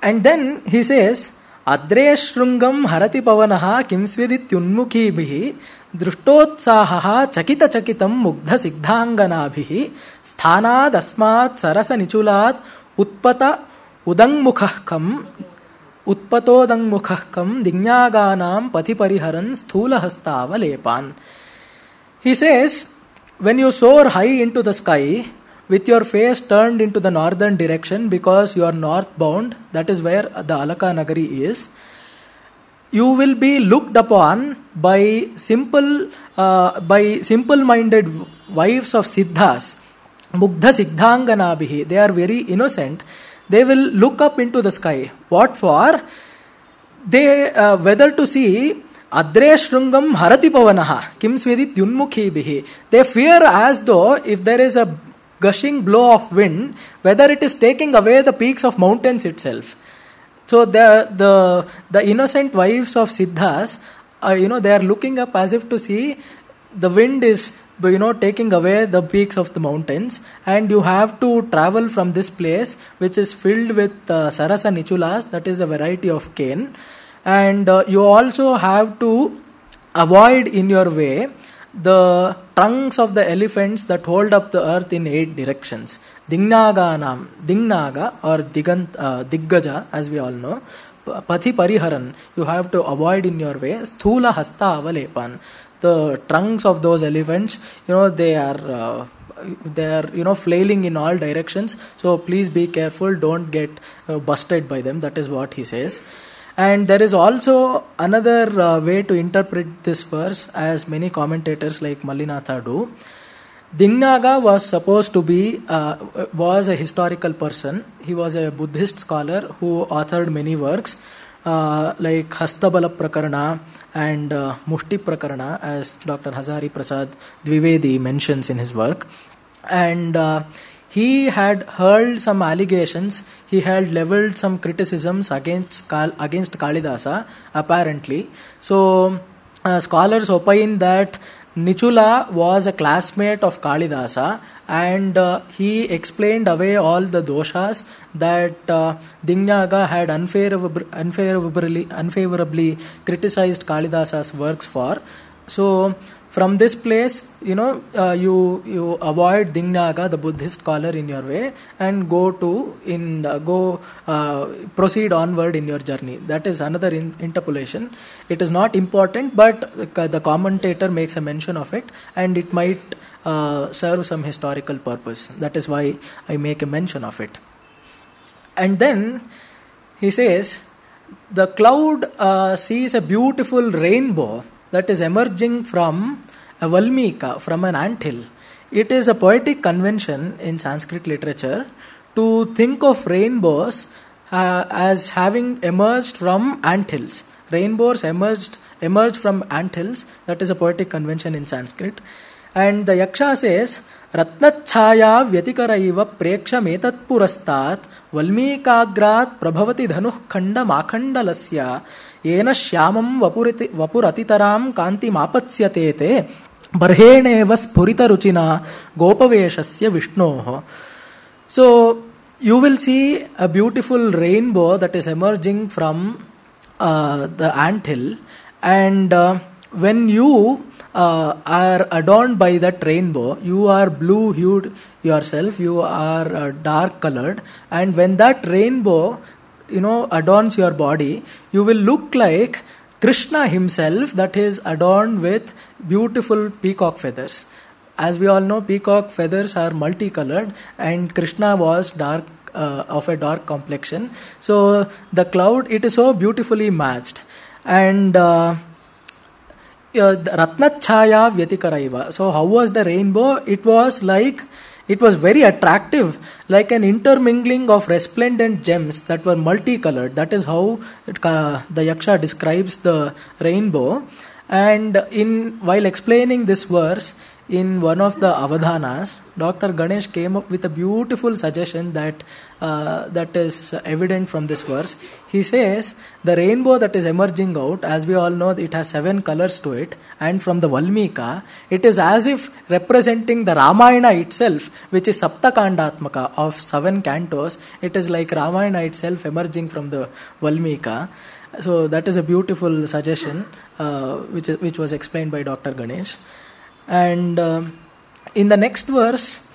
And then he says, Adre shrungam harati pavanaha kimsvidit bhihi društotsahaha chakita chakitam mugdha sigdhanganabihi sthanad asmat sarasa nichulat utpato dangmukhakam dignaganam pathipariharan sthula hastavalepan. He says, when you soar high into the sky, with your face turned into the northern direction because you are northbound, that is where the Alaka Nagari is, you will be looked upon by simple-minded wives of Siddhas, Mugdha Sigdhanganabihi. They are very innocent. They will look up into the sky. What for? Whether to see Adre shrungam harati pavanaha kim svidit yunmukhi bihi. They fear as though if there is a gushing blow of wind, whether it is taking away the peaks of mountains itself. So the innocent wives of Siddhas, they are looking up as if to see the wind is taking away the peaks of the mountains, and you have to travel from this place which is filled with sarasa nichulas, that is a variety of cane, and you also have to avoid in your way the trunks of the elephants that hold up the earth in 8 directions. Dingnaga or Diggaja, as we all know, Pathi Pariharan, you have to avoid in your way. Sthula Hasta Avalepan, the trunks of those elephants, they are flailing in all directions. So please be careful, don't get busted by them. That is what he says. And there is also another way to interpret this verse, as many commentators like Mallinatha do. Dingnaga was supposed to be, was a historical person. He was a Buddhist scholar who authored many works like Hastabala Prakarana and Mushti Prakarana, as Dr. Hazari Prasad Dwivedi mentions in his work. And he had hurled some allegations, he had leveled some criticisms against Kalidasa, apparently. So, scholars opine that Nichula was a classmate of Kalidasa, and he explained away all the doshas that Dingnaga had unfavorably criticized Kalidasa's works for. So from this place, you avoid Dingnaga, the Buddhist scholar, in your way, and proceed onward in your journey. That is another interpolation. It is not important, but the commentator makes a mention of it, and it might serve some historical purpose. That is why I make a mention of it. And then he says, the cloud sees a beautiful rainbow that is emerging from a Valmika, from an anthill. It is a poetic convention in Sanskrit literature to think of rainbows as having emerged from anthills. Rainbows emerge from anthills. That is a poetic convention in Sanskrit. And the Yaksha says, Ratnachaya Vyatikaraiva Prekshametat Purastat Valmikagrat Prabhavati Dhanuh Khanda Makhandalasya Yena Shyamam Vapuratitaram Kanti Mapatsyatate Barheneva Spurita Ruchina Gopaveshasya Vishnoho. So you will see a beautiful rainbow that is emerging from the anthill, and when you are adorned by that rainbow, you are blue-hued yourself, you are dark-colored, and when that rainbow, adorns your body, you will look like Krishna himself, that is adorned with beautiful peacock feathers. As we all know, peacock feathers are multicolored, and Krishna was dark, of a dark complexion. So the cloud, it is so beautifully matched. And Ratnachaya Vyatikaraiva. So how was the rainbow? It was very attractive, like an intermingling of resplendent gems that were multicolored. That is how the Yaksha describes the rainbow. And while explaining this verse, in one of the avadhanas, Dr. Ganesh came up with a beautiful suggestion that is evident from this verse. He says, the rainbow that is emerging out, as we all know, it has 7 colors to it, and from the Valmika, it is as if representing the Ramayana itself, which is Saptakandatmaka of 7 cantos. It is like Ramayana itself emerging from the Valmika. So that is a beautiful suggestion, which was explained by Dr. Ganesh. And in the next verse,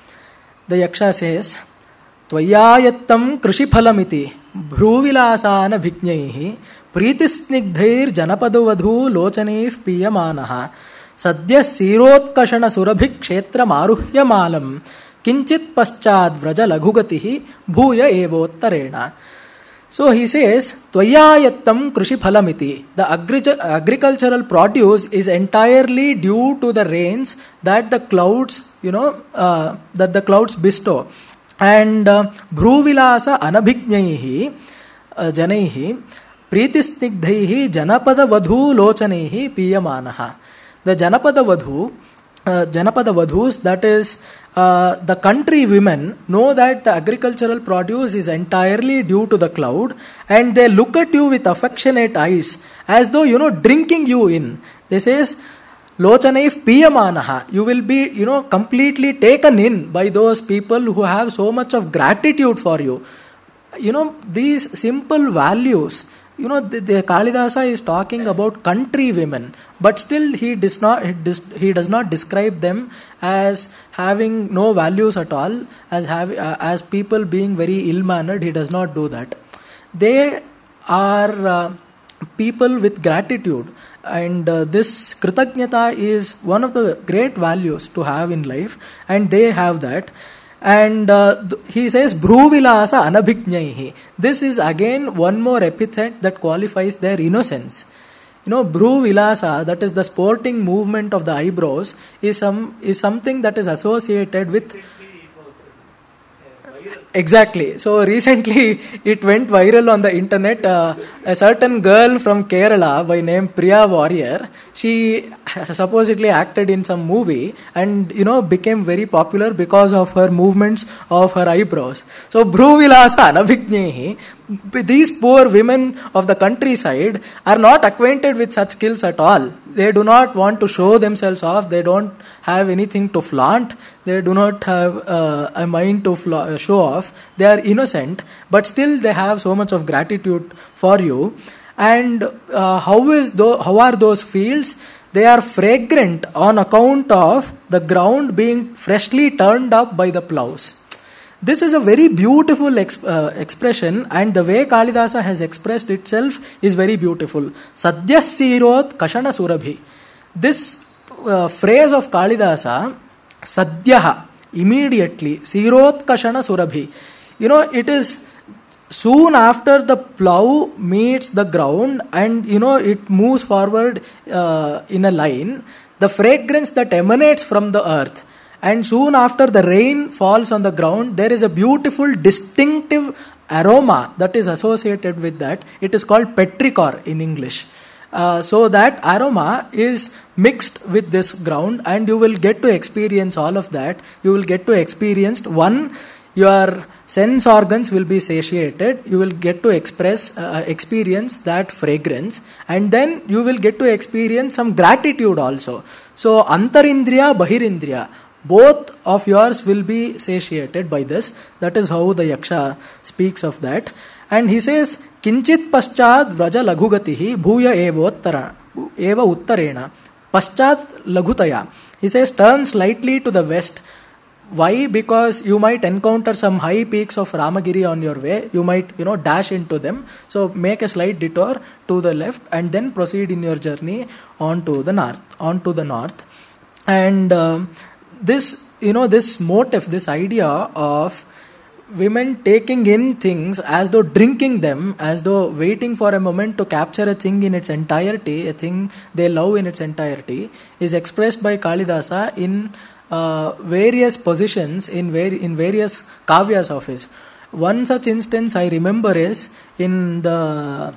the Yaksha says, Tvayayattam krishiphalamiti bhruvilasana bhijnaihi pritisnigdhair janapadavadhu lochaneif piyamanaha sadya sirotkashana surabhik kshetra maruhya malam kinchit paschad vraja laghugatihi bhuya evottarena. So he says, Tvayayattam krishiphalamiti. The agricultural produce is entirely due to the rains that the clouds, bestow. And Bhruvilasa anabhignaihi janaihi pritisnigdhaihi janapada vadhu lochanaihi piyamanaha. The janapada vadhus, that is, the country women know that the agricultural produce is entirely due to the cloud, and they look at you with affectionate eyes as though, drinking you in. They says, Lochanaif piyamanaha. You will be, completely taken in by those people who have so much of gratitude for you. These simple values, the Kalidasa is talking about country women, but still he does not describe them as having no values at all, as people being very ill-mannered. He does not do that. They are people with gratitude, and this kritagnyata is one of the great values to have in life, and they have that. And he says, Bhruvilasa anabhignaihi. This is again one more epithet that qualifies their innocence. Bhruvilasa, that is the sporting movement of the eyebrows, is something that is associated with... Exactly. So recently it went viral on the internet. A certain girl from Kerala by name Priya Warrior, she supposedly acted in some movie and became very popular because of her movements of her eyebrows. So Bhruvilasa anabhignaihi these poor women of the countryside are not acquainted with such skills at all. They do not want to show themselves off. They don't have anything to flaunt. They do not have a mind to show off. They are innocent, but still they have so much of gratitude for you. And how are those fields? They are fragrant on account of the ground being freshly turned up by the plows. This is a very beautiful expression, and the way Kalidasa has expressed itself is very beautiful. Sadyas sirot kashana surabhi. This phrase of Kalidasa, sadyaha, immediately, sirot kashana surabhi. It is soon after the plow meets the ground and it moves forward in a line, the fragrance that emanates from the earth, and soon after the rain falls on the ground, there is a beautiful distinctive aroma that is associated with that. It is called petrichor in English. So that aroma is mixed with this ground, and you will get to experience all of that. You will get to experience your sense organs will be satiated. You will get to experience that fragrance, and then you will get to experience some gratitude also. So antarindriya, bahirindriya, both of yours will be satiated by this. That is how the Yaksha speaks of that. And he says, Kinchit paschad vraja laghugatihi bhuya eva uttarena. Paschad laghutaya. He says, turn slightly to the west. Why? Because you might encounter some high peaks of Ramagiri on your way. You might, dash into them. So make a slight detour to the left and then proceed in your journey on to the north. And this motive, this idea of women taking in things as though drinking them, as though waiting for a moment to capture a thing in its entirety, a thing they love in its entirety, is expressed by Kalidasa in various positions, in various kavyas of his. One such instance I remember is in the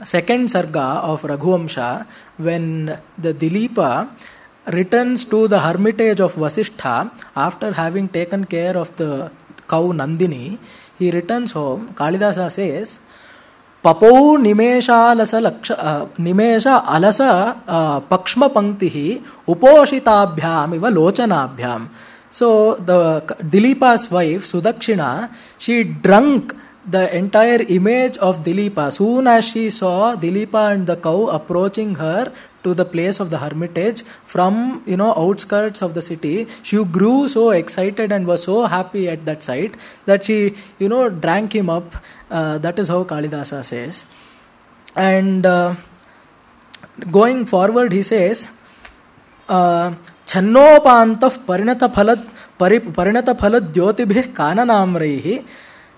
second sarga of Raghuvamsha, when the Dilipa returns to the hermitage of Vasishtha after having taken care of the cow Nandini. He returns home. Kalidasa says, Papau nimesha alasa pakshma panktihi uposhitabhyam iva lochanabhyam. So the Dilipa's wife Sudakshina, she drunk the entire image of Dilipa. Soon as she saw Dilipa and the cow approaching her to the place of the hermitage from outskirts of the city, she grew so excited and was so happy at that sight that she drank him up. That is how Kalidasa says. And going forward, he says, Channopantah parinata phalad jyotibhih kananamraihi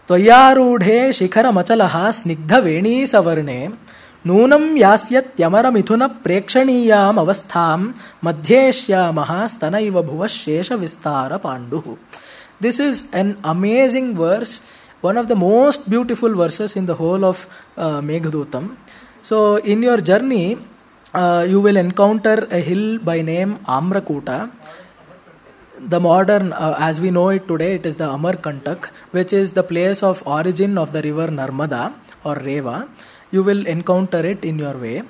tvayarudhe shikhara machalaha snigdha veni savarne Nunam yasyat yamara mithuna prekshaniyam avastham madhyeshyamaha stanaiva bhuva shesha vistara panduhu. This is an amazing verse, one of the most beautiful verses in the whole of Meghadutam. So in your journey, you will encounter a hill by name Amrakuta. The modern, as we know it today, it is the Amarkantak, which is the place of origin of the river Narmada or Reva. You will encounter it in your way.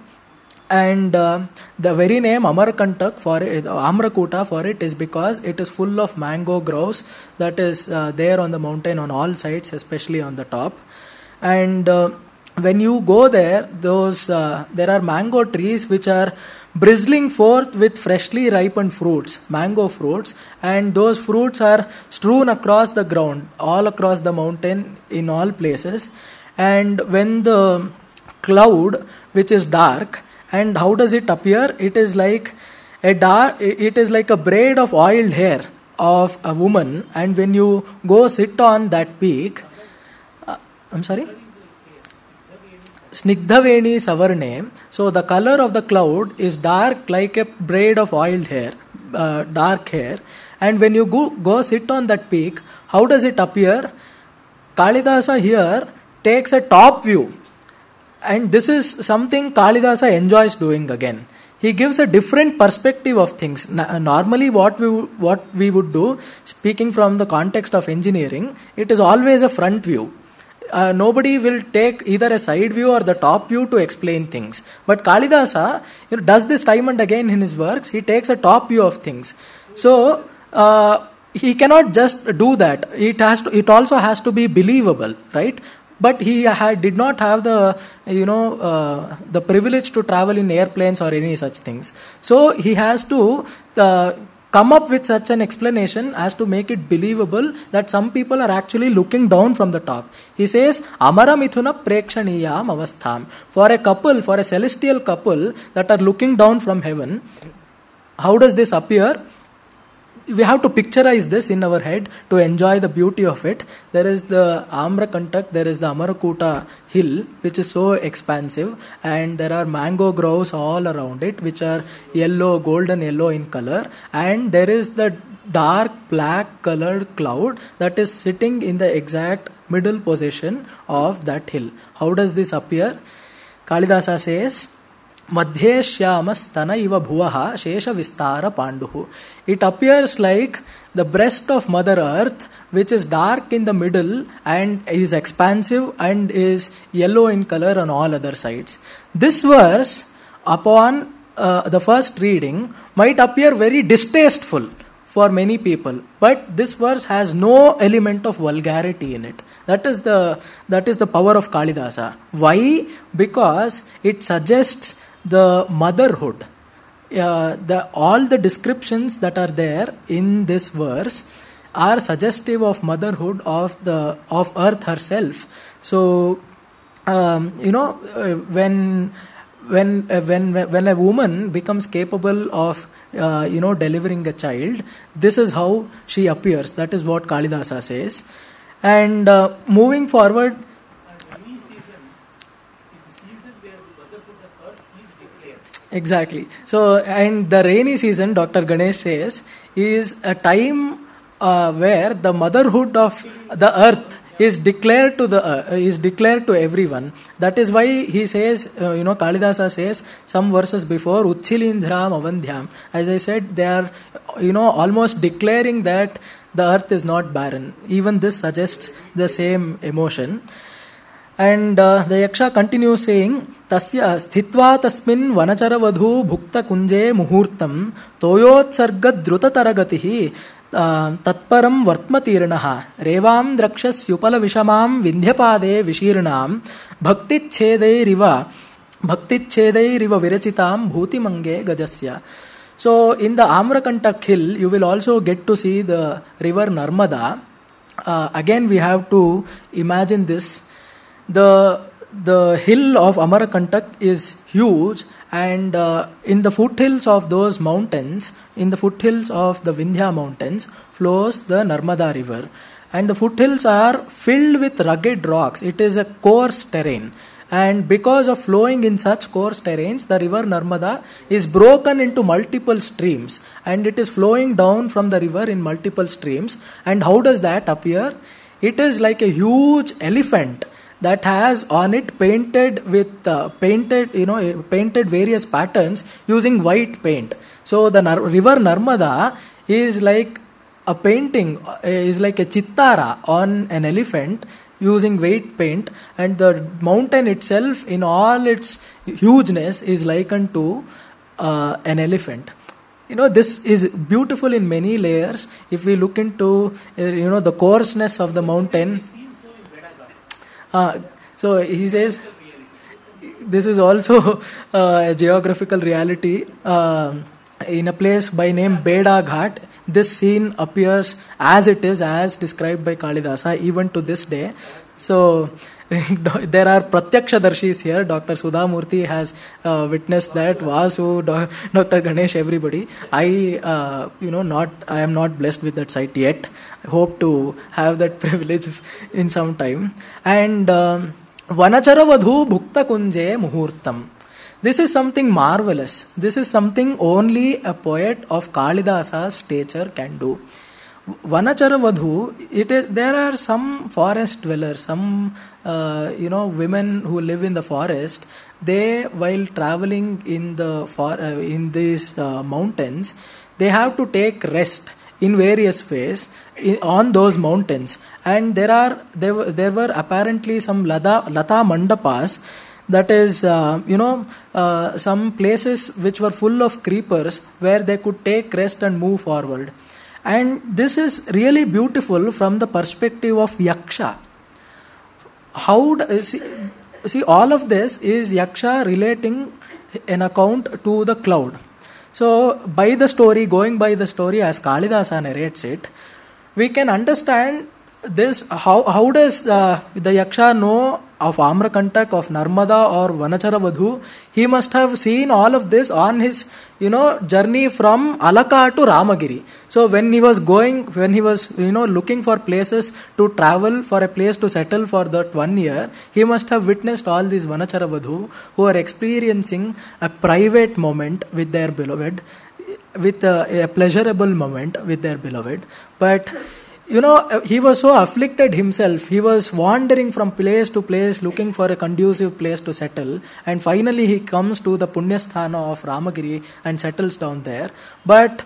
And the very name Amarkantak for it, Amrakuta for it, is because it is full of mango groves that is there on the mountain on all sides, especially on the top. And when you go there, there are mango trees which are bristling forth with freshly ripened fruits, mango fruits, and those fruits are strewn across the ground, all across the mountain, in all places. And when the cloud, which is dark, and how does it appear? It is like a braid of oiled hair of a woman, and when you go sit on that peak, Snigdhaveni Savarne, so the color of the cloud is dark like a braid of oiled hair, dark hair, and when you go sit on that peak, how does it appear? Kalidasa here takes a top view. And this is something Kalidasa enjoys doing again. He gives a different perspective of things. Normally what we would do, speaking from the context of engineering, it is always a front view. nobody will take either a side view or the top view to explain things. But Kalidasa does this time and again in his works. He takes a top view of things. So he cannot just do that. It also has to be believable, right? But he did not have the the privilege to travel in airplanes or any such things. So he has to come up with such an explanation as to make it believable that some people are actually looking down from the top. He says, Amara Mithuna Prekshaniyam Avastham. For a couple, for a celestial couple that are looking down from heaven, how does this appear? We have to picturize this in our head to enjoy the beauty of it. There is the Amrakantak, there is the Amarakuta hill, which is so expansive, and there are mango groves all around it, which are yellow, golden yellow in color, and there is the dark black colored cloud that is sitting in the exact middle position of that hill. How does this appear? Kalidasa says, Madhye Shyama Stana Iva Bhuvaha Shesha Vistara Panduhu. It appears like the breast of Mother Earth, which is dark in the middle and is expansive and is yellow in color on all other sides. This verse, upon the first reading, might appear very distasteful for many people, but this verse has no element of vulgarity in it. That is the power of Kalidasa. Why? Because it suggests the motherhood. All the descriptions that are there in this verse are suggestive of motherhood of Earth herself. So, when a woman becomes capable of delivering a child, this is how she appears. That is what Kalidasa says. And moving forward. Exactly. So, and the rainy season, Dr. Ganesh says, is a time where the motherhood of the earth is declared to everyone. That is why he says, Kalidasa says some verses before, Uchchilindram Avandhyam. As I said, they are, almost declaring that the earth is not barren. Even this suggests the same emotion. And the Yaksha continues saying, Tasya sthitva tasmin vanachara vadhu bhukta kunje muhurtam toyotsarga druta taragatihi tatparam vartmatirnaha revam drakshas vishamam vindhyapade vishirnam bhaktitchedairiva virachitam bhutimange gajasya. So in the Amrakantak hill, you will also get to see the river Narmada. Again, we have to imagine this. The hill of Amarakantak is huge, and in the foothills of those mountains, in the foothills of the Vindhya mountains, flows the Narmada river. And the foothills are filled with rugged rocks. It is a coarse terrain. And because of flowing in such coarse terrains, the river Narmada is broken into multiple streams. And it is flowing down from the river in multiple streams. And how does that appear? It is like a huge elephant that has on it painted various patterns using white paint. So the river Narmada is like a painting, is like a chittara on an elephant using white paint, and the mountain itself in all its hugeness is likened to an elephant. This is beautiful in many layers. If we look into the coarseness of the mountain. So he says, this is also a geographical reality. In a place by name Beda Ghat, this scene appears as it is, as described by Kalidasa, even to this day. So there are Pratyakshadarshis here. Dr. Sudhamurthy has witnessed that. Vasu, Dr. Ganesh, everybody. I am not blessed with that sight yet. I hope to have that privilege in some time. And Vanachara Vadhu Bhukta Kunje Muhurtam. This is something marvelous. This is something only a poet of Kalidasa's stature can do. Vanachara Vadhu, there are some forest dwellers, some women who live in the forest. They, while traveling in these mountains, they have to take rest in various ways on those mountains. And there were apparently some lata mandapas, that is, some places which were full of creepers where they could take rest and move forward. And this is really beautiful from the perspective of Yaksha. See, all of this is Yaksha relating an account to the cloud. So, going by the story as Kalidasa narrates it, we can understand this. How does the Yaksha know of Amrakantak, of Narmada or Vanachara Vadhu? He must have seen all of this on his journey from Alaka to Ramagiri. So when he was looking for places to travel, for a place to settle for that 1 year, he must have witnessed all these Vanachara Vadhu who are experiencing a private moment with their beloved, with a pleasurable moment with their beloved. But he was so afflicted himself. He was wandering from place to place looking for a conducive place to settle. And finally he comes to the Punyasthana of Ramagiri and settles down there. But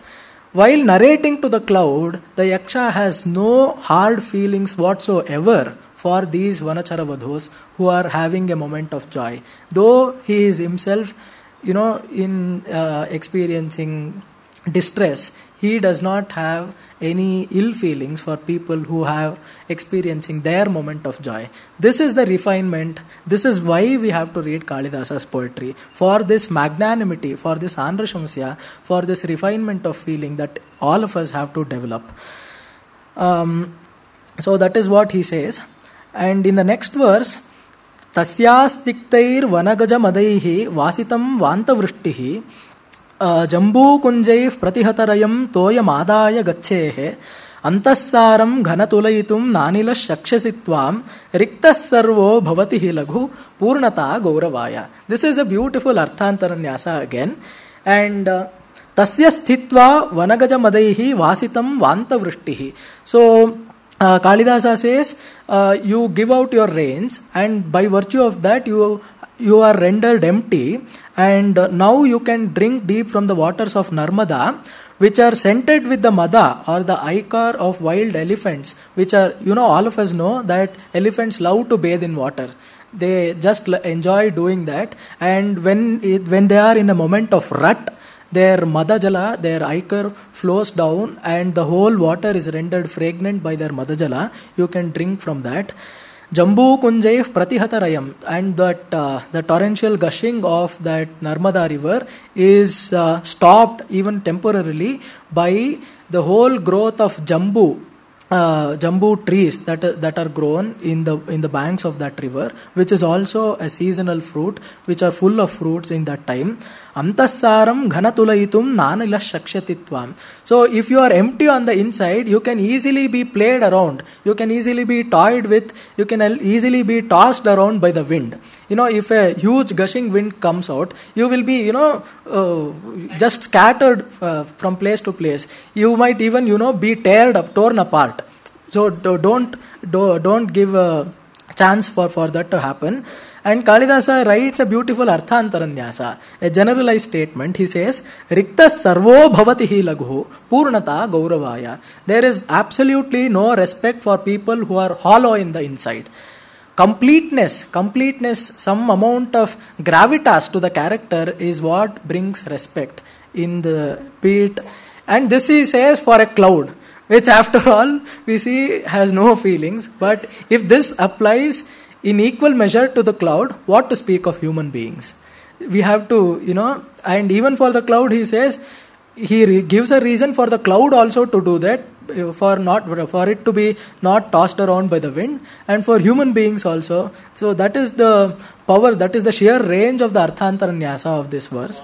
while narrating to the cloud, the Yaksha has no hard feelings whatsoever for these Vanachara Vadhus who are having a moment of joy. Though he is himself, in experiencing distress, he does not have any ill feelings for people who have experiencing their moment of joy. This is the refinement. This is why we have to read Kalidasa's poetry, for this magnanimity, for this andrashamsya, for this refinement of feeling that all of us have to develop. So that is what he says. And in the next verse, Tasyastiktair vanagaja madaihi vasitam vantavrushtihi जम्बूकुञ्जैः प्रतिहतरयं तोयमादाय गच्छेः अन्तःसारं घनतुलयितुं नानिलशक्षसि त्वां रिक्तः servo भवति हि लघु पूर्णता गौरवाय. This is a beautiful अर्थान्तरन्यासा again. And तस्य स्थित्वा वनगजमदैः वासितं वान्तवृष्टिः. So Kalidasa says, you give out your rains, and by virtue of that you are rendered empty, and now you can drink deep from the waters of Narmada, which are scented with the mada or the ichor of wild elephants, which are, all of us know that elephants love to bathe in water. They just enjoy doing that, and when they are in a moment of rut, their madajala, their ichor flows down, and the whole water is rendered fragrant by their madajala. You can drink from that. Jambu Kunjaiv Pratihatarayam, and that the torrential gushing of that Narmada river is stopped even temporarily by the whole growth of jambu trees that are grown in the banks of that river, which is also a seasonal fruit, which are full of fruits in that time. Antassaram ghanatulaitum nanila shakshatittvam. So if you are empty on the inside, you can easily be played around, you can easily be toyed with, you can easily be tossed around by the wind. If a huge gushing wind comes out, you will be just scattered from place to place. You might even be torn apart. So don't give a chance for that to happen. And Kalidasa writes a beautiful Arthantaranyasa, a generalized statement. He says, Rikta sarvo bhavati hi laghu purnata gauravaya. There is absolutely no respect for people who are hollow in the inside. Completeness, some amount of gravitas to the character is what brings respect in the beat. And this he says for a cloud, which after all we see has no feelings. But if this applies in equal measure to the cloud, what to speak of human beings? We have to, and even for the cloud, he says, he gives a reason for the cloud also to do that, for it to be not tossed around by the wind, and for human beings also. So that is the power, that is the sheer range of the Arthantaranyasa of this verse.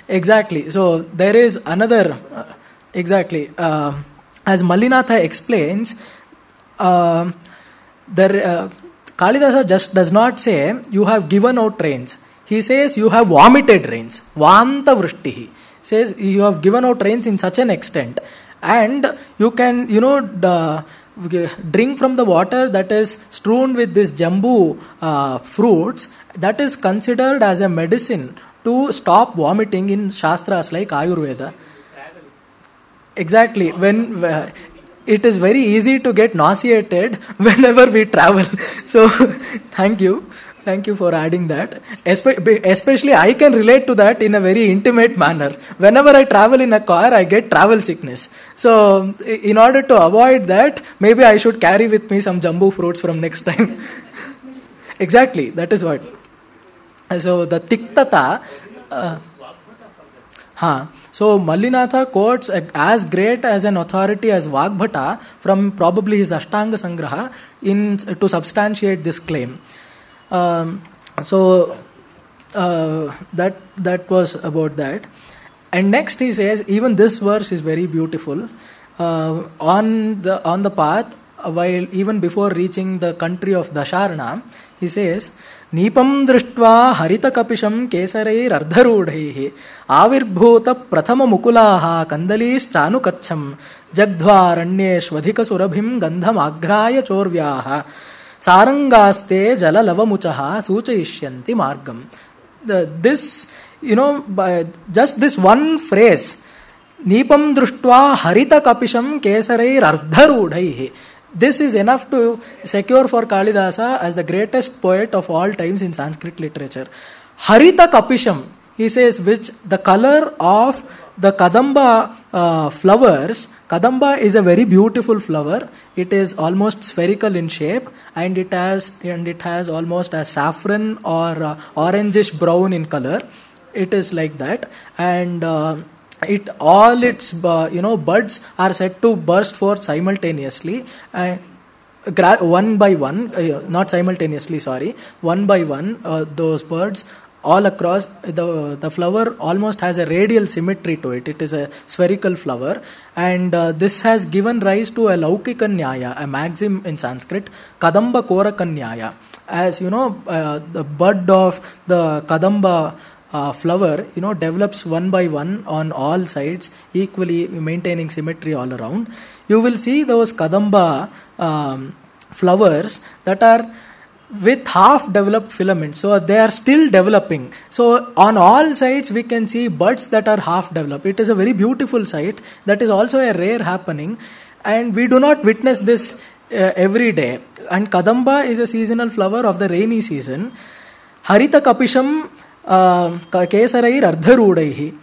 Exactly. So there is another, as Mallinatha explains, Kalidasa just does not say you have given out rains. He says you have vomited rains. Vanta vrishtihi. Says you have given out rains in such an extent, and you can drink from the water that is strewn with this jambu fruits. That is considered as a medicine to stop vomiting in Shastras like Ayurveda. Exactly. When it is very easy to get nauseated whenever we travel. So, thank you. Thank you for adding that. Especially I can relate to that in a very intimate manner. Whenever I travel in a car, I get travel sickness. So, in order to avoid that, maybe I should carry with me some jumbo fruits from next time. Exactly, that is what. So, the tiktata... So, Mallinatha quotes as great as an authority as Vagbhata from probably his Ashtanga Sangraha to substantiate this claim. That was about that. And next he says, even this verse is very beautiful. On the path, while even before reaching the country of Dasharna, he says, Nipam drishtva harita kapisham kesarai ardharudhaihi avirbhuta prathama mukulaha kandalis chanukacham jagdhvaranye shvadhika surabhim gandham agraya chorvyaha sarangaste jala lavamuchaha suchayishyanti margam. This, just this one phrase, Nipam drishtva harita kapisham kesarai ardharudhaihi. This is enough to secure for Kalidasa as the greatest poet of all times in Sanskrit literature. Harita Kapisham, he says, which the color of the Kadamba flowers. Kadamba is a very beautiful flower. It is almost spherical in shape, and it has almost a saffron or orangish brown in color. It is like that, and all its buds are said to burst forth simultaneously, and one by one, not simultaneously, sorry, one by one, those birds all across the flower almost has a radial symmetry to it. It is a spherical flower, and this has given rise to a Laukika Nyaya, a maxim in Sanskrit, Kadamba Koraka Nyaya. As the bud of the Kadamba flower, develops one by one on all sides, equally maintaining symmetry all around. You will see those Kadamba flowers that are with half-developed filaments. So they are still developing. So on all sides we can see buds that are half-developed. It is a very beautiful sight. That is also a rare happening. And we do not witness this every day. And Kadamba is a seasonal flower of the rainy season. Harita Kapisham Kesarai Ardharudaihi.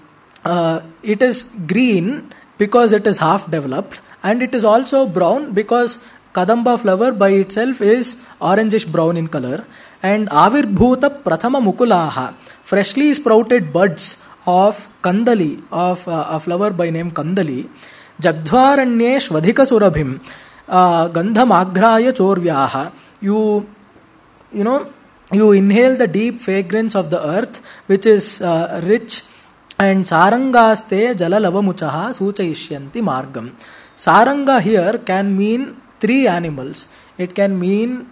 It is green because it is half developed, and it is also brown because Kadamba flower by itself is orangish brown in color. And Avirbhuta Prathama Mukulaha, freshly sprouted buds of Kandali, of a flower by name Kandali. Jagdhvaranye Shvadhika Surabhim Gandham Agraya Chorvyaha. You inhale the deep fragrance of the earth, which is rich, and sarangaste jala lavamuchaha suchayishyanti margam. Saranga here can mean three animals. It can mean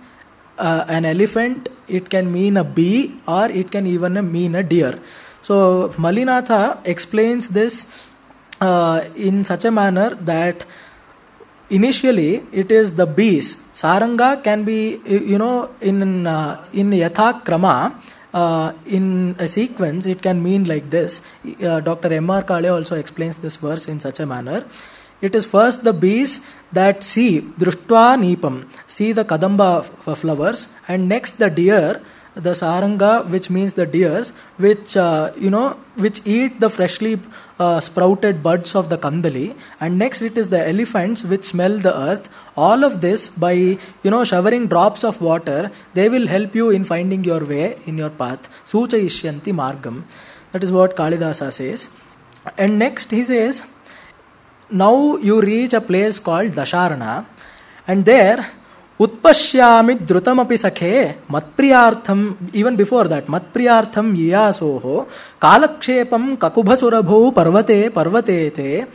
an elephant, it can mean a bee, or it can even mean a deer. So Mallinatha explains this in such a manner that initially it is the bees. Saranga can be, in Yatha Krama, in a sequence, it can mean like this. Dr. M.R. Kale also explains this verse in such a manner. It is first the bees that see, Drushtva Nipam, see the Kadamba flowers, and next the deer, the Saranga, which means the deers, which eat the freshly sprouted buds of the Kandali, and next it is the elephants which smell the earth. All of this, by showering drops of water, they will help you in finding your way in your path. Suchayishyanti margam. That is what Kalidasa says. And next he says, now you reach a place called Dasharana, and there Utpashyami drutamapi sakhe matpriyartham, even before that, matpriyartham yiyasoho kalakshepam kakubhasurabho parvatete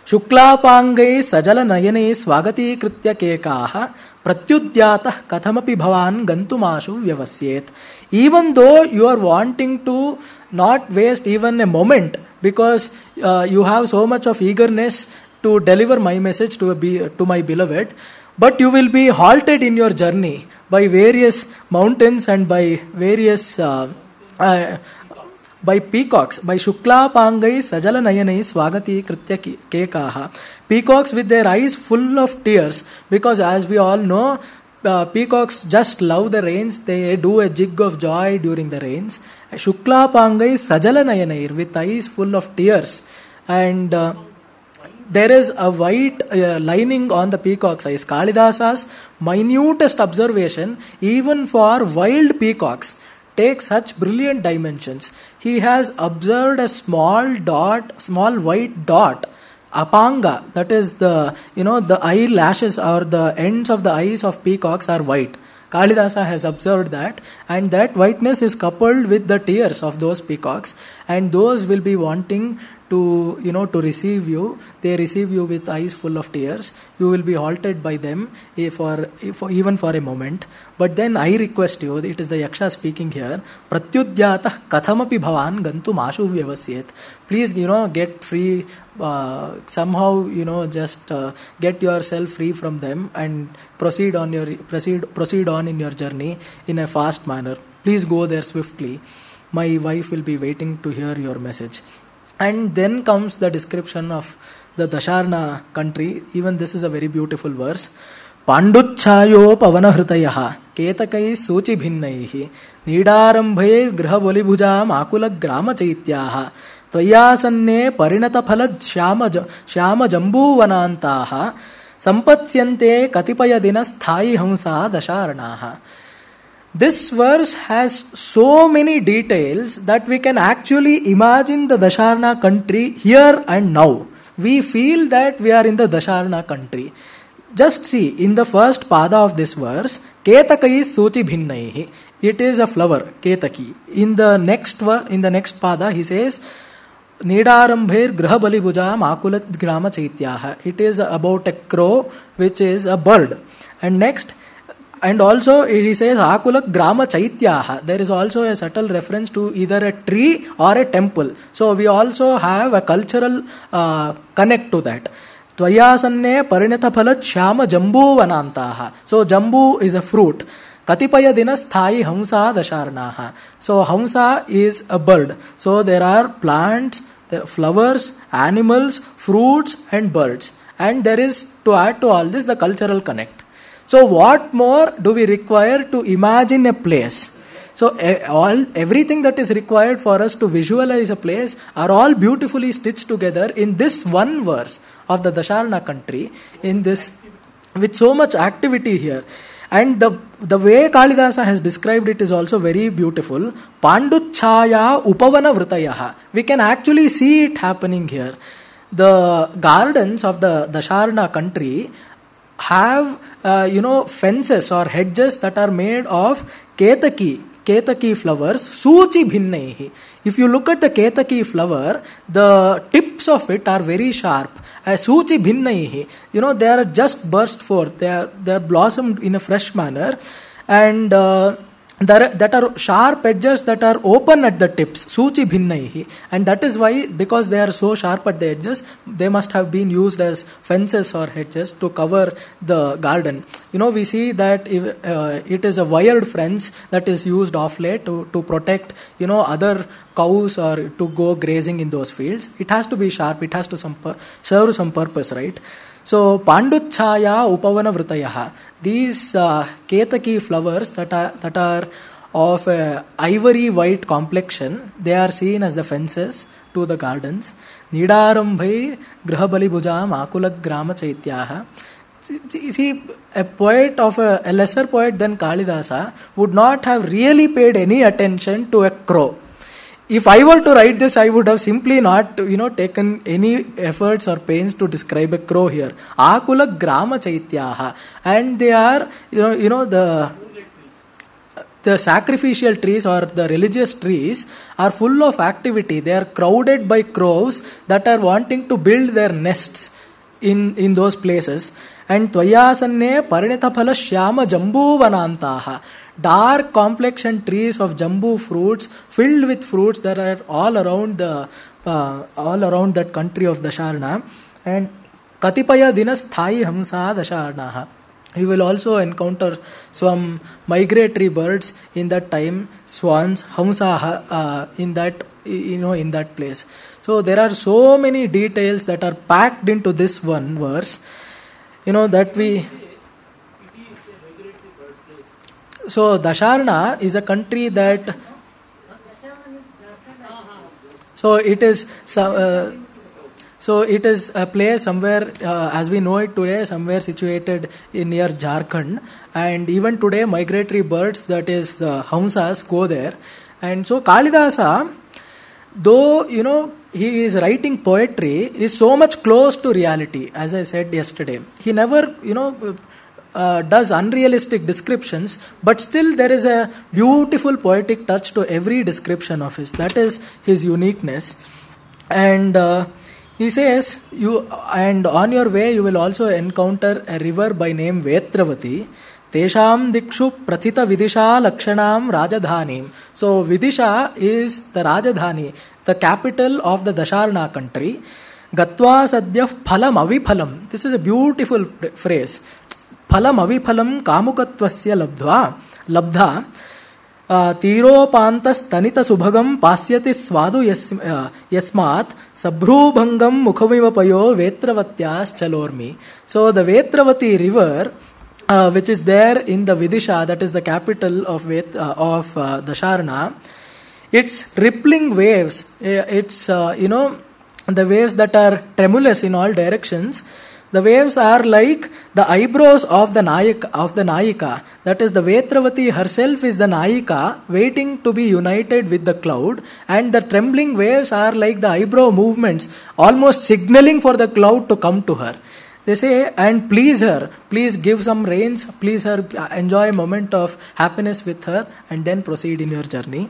shuklapangai sajala nayane swagati kritya kekaha pratyudyatah kathamapi bhavan gantumashu vyavasyet. Even though you are wanting to not waste even a moment, because you have so much of eagerness to deliver my message to my beloved, but you will be halted in your journey by various mountains and by various by peacocks, by Shukla Pangai Sajala Nayanai Swagati Kritya Kekaha. Peacocks with their eyes full of tears, because as we all know, peacocks just love the rains. They do a jig of joy during the rains. Shukla Pangai Sajala Nayanai, with eyes full of tears. And there is a white lining on the peacock's eyes. Kalidasa's minutest observation, even for wild peacocks, takes such brilliant dimensions. He has observed a small white dot, apanga, that is the eyelashes or the ends of the eyes of peacocks are white. Kalidasa has observed that, and that whiteness is coupled with the tears of those peacocks, and those will be wanting to receive you. They receive you with eyes full of tears. You will be halted by them even for a moment. But then I request you, it is the Yaksha speaking here, Pratyudyatah kathamapi bhavan gantum ashu vyavasyet. Please, get free, somehow, just get yourself free from them and proceed on in your journey in a fast manner. Please go there swiftly. My wife will be waiting to hear your message. And then comes the description of the Dasharna country. Even this is a very beautiful verse. Panduchchayo pavanahृतयः केतकै सूचिभिन्नैः नीडारम्भैर् गृहबलिभुजाम् आकुलग्रामचैत्याः त्वय्यासन्ने परिणतफलद् श्यामजम्बूवनान्ताः सम्पत्स्यन्ते कतिपयदिनस्थायि Hansa दशार्णाः. This verse has so many details that we can actually imagine the Dasharna country here and now. We feel that we are in the Dasharna country. Just see, in the first pada of this verse, Ketakai Suchi Bhinnaihi. It is a flower, Ketaki. In the next pada, he says, Nidarambher Grahabali Bhuja Makulat Grama Chaityaha. It is about a crow, which is a bird. And also he says Akulak Grama Chaityaha. There is also a subtle reference to either a tree or a temple. So we also have a cultural connect to that. Tvayasanne Parinata Phalat Shyama Jambu Vanantaha. So Jambu is a fruit. Katipaya Dinas Thai Hamsa Dasharnaha. So Hamsa is a bird. So there are plants, there are flowers, animals, fruits and birds. And there is, to add to all this, the cultural connect. So what more do we require to imagine a place? So everything that is required for us to visualize a place are all beautifully stitched together in this one verse of the Dasharna country, in this, with so much activity here. And the way Kalidasa has described it is also very beautiful. Panduchchaya upavana vritayaha. We can actually see it happening here. The gardens of the Dasharna country have fences or hedges that are made of ketaki flowers, suchi bhinnaihi. If you look at the ketaki flower, the tips of it are very sharp. Suchi bhinnaihi, they are just burst forth. They are blossomed in a fresh manner, and that are sharp edges that are open at the tips, suchi bhinnaihi. And that is why, because they are so sharp at the edges, they must have been used as fences or hedges to cover the garden. We see that it is a wired fence that is used off late to protect other cows or to go grazing in those fields. It has to be sharp, it has to serve some purpose, right? So Panduchchaya upavana vritayaha. These ketaki flowers that are of ivory white complexion, they are seen as the fences to the gardens. Nidarambhai grihabali bhujam akulag grama chaityaha. See, a poet of a lesser poet than Kalidasa would not have really paid any attention to a crow. If I were to write this, I would have simply not, taken any efforts or pains to describe a crow here. Akula grama chaityaha. And they are, the sacrificial trees or the religious trees are full of activity. They are crowded by crows that are wanting to build their nests in those places. And tvayasanne parinitaphala shyama jambu vanantaha. Dark complexion trees of jambu fruits filled with fruits that are all around that country of Dasharna. And katipaya dinas thai hamsa dasharnaha. You will also encounter some migratory birds in that time, swans, hamsa, in that in that place. So there are so many details that are packed into this one verse, that we... So Dasharna is a country that... So it is a place somewhere, as we know it today, somewhere situated near Jharkhand. And even today, migratory birds, that is the Hamsas, go there. And so Kalidasa, though, he is writing poetry, is so much close to reality, as I said yesterday. He never, does unrealistic descriptions, but still there is a beautiful poetic touch to every description of his. That is his uniqueness. And he says, and on your way you will also encounter a river by name Vetravati. Tesham dikshu prathita vidisha lakshanam rajadhanim. So Vidisha is the Rajadhani, the capital of the Dasharna country. Gatva sadyah phalam aviphalam. This is a beautiful phrase. Phalam aviphalam kamukatvasya labdha. Tiropantas tanita subhagam pasyati swadu yasmat sabhrubhangam mukhamivapayo vetravatyas chalormi. So the Vetravati river, which is there in the Vidisha, that is the capital of Dasharna, its rippling waves, its the waves that are tremulous in all directions. The waves are like the eyebrows of the Nayika. That is, the Vetravati herself is the Nayika, waiting to be united with the cloud, and the trembling waves are like the eyebrow movements, almost signaling for the cloud to come to her. They say, and please her, please give some rains, please her, enjoy a moment of happiness with her, and then proceed in your journey.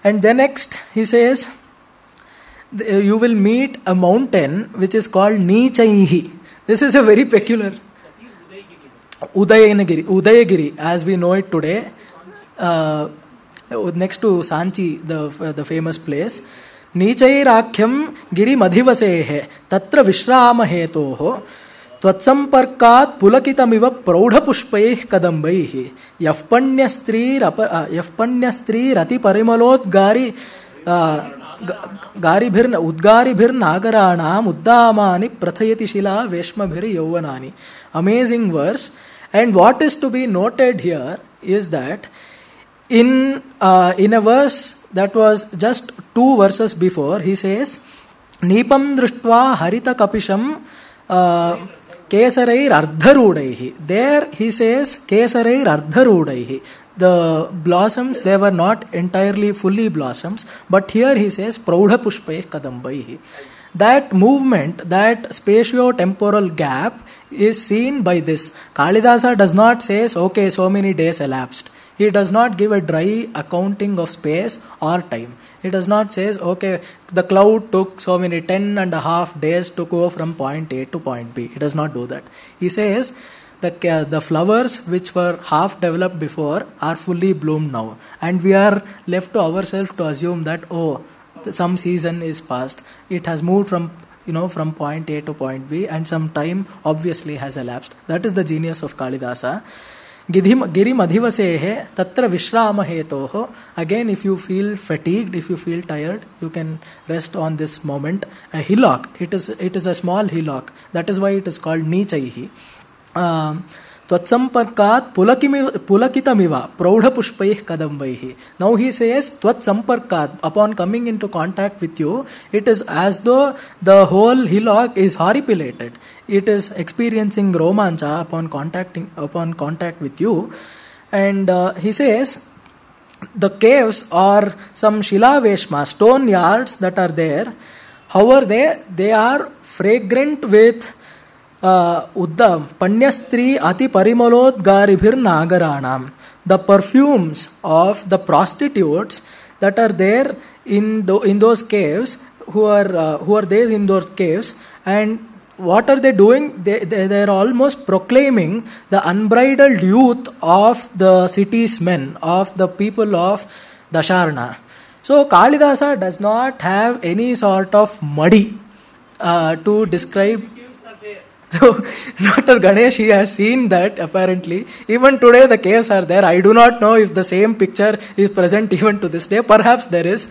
And then next, he says, you will meet a mountain which is called Nichaihi. This is a very peculiar... Udayagiri, as we know it today, next to Sanchi, the famous place. Nichairakyam giri madhivasehe tatra vishrama hetoho tvatsamparkat pulakitamiva praudha pushpaih kadambaih yafpanyastri rati parimalot gari udgaribhir nagaranam uddamani prathayati shila veshmabhir yauvanani. Amazing verse. And what is to be noted here is that in a verse that was just 2 verses before, he says, Nipam drishtva harita kapisham kesarair ardharudaihi. There he says kesarair ardharudaihi. The blossoms, they were not entirely fully blossoms, but here he says praudha pushpaih kadambaihi. That movement, that spatio-temporal gap is seen by this. Kalidasa does not say, okay, so many days elapsed. He does not give a dry accounting of space or time. He does not say, okay, the cloud took so many 10.5 days to go from point A to point B. He does not do that. He says, the flowers which were half developed before are fully bloomed now. And we are left to ourselves to assume that, some season is past. It has moved from point A to point B, and some time obviously has elapsed. That is the genius of Kalidasa. Giri madhivasehe tatra vishrama hetoho. Again, if you feel fatigued, if you feel tired, you can rest on this moment. A hillock. It is a small hillock. That is why it is called Nichaihi. Tvatsamparkat pulakitamiva praudha pushpaih kadambaihi. Now he says Tvatsamparkat, upon coming into contact with you, it is as though the whole hillock is horripilated. It is experiencing romancha upon contact with you. And he says the caves or some shilaveshma, stone yards that are there, however they are fragrant with Uddam Panyastri Ati Parimalot Garibhir Nagaranam. The perfumes of the prostitutes that are there in those caves, who are there in those caves, and what are they doing? They are almost proclaiming the unbridled youth of the city's men, of the people of Dasharna. So Kalidasa does not have any sort of muddy to describe. So Dr. Ganesh, he has seen that apparently. Even today the caves are there. I do not know if the same picture is present even to this day. Perhaps there is.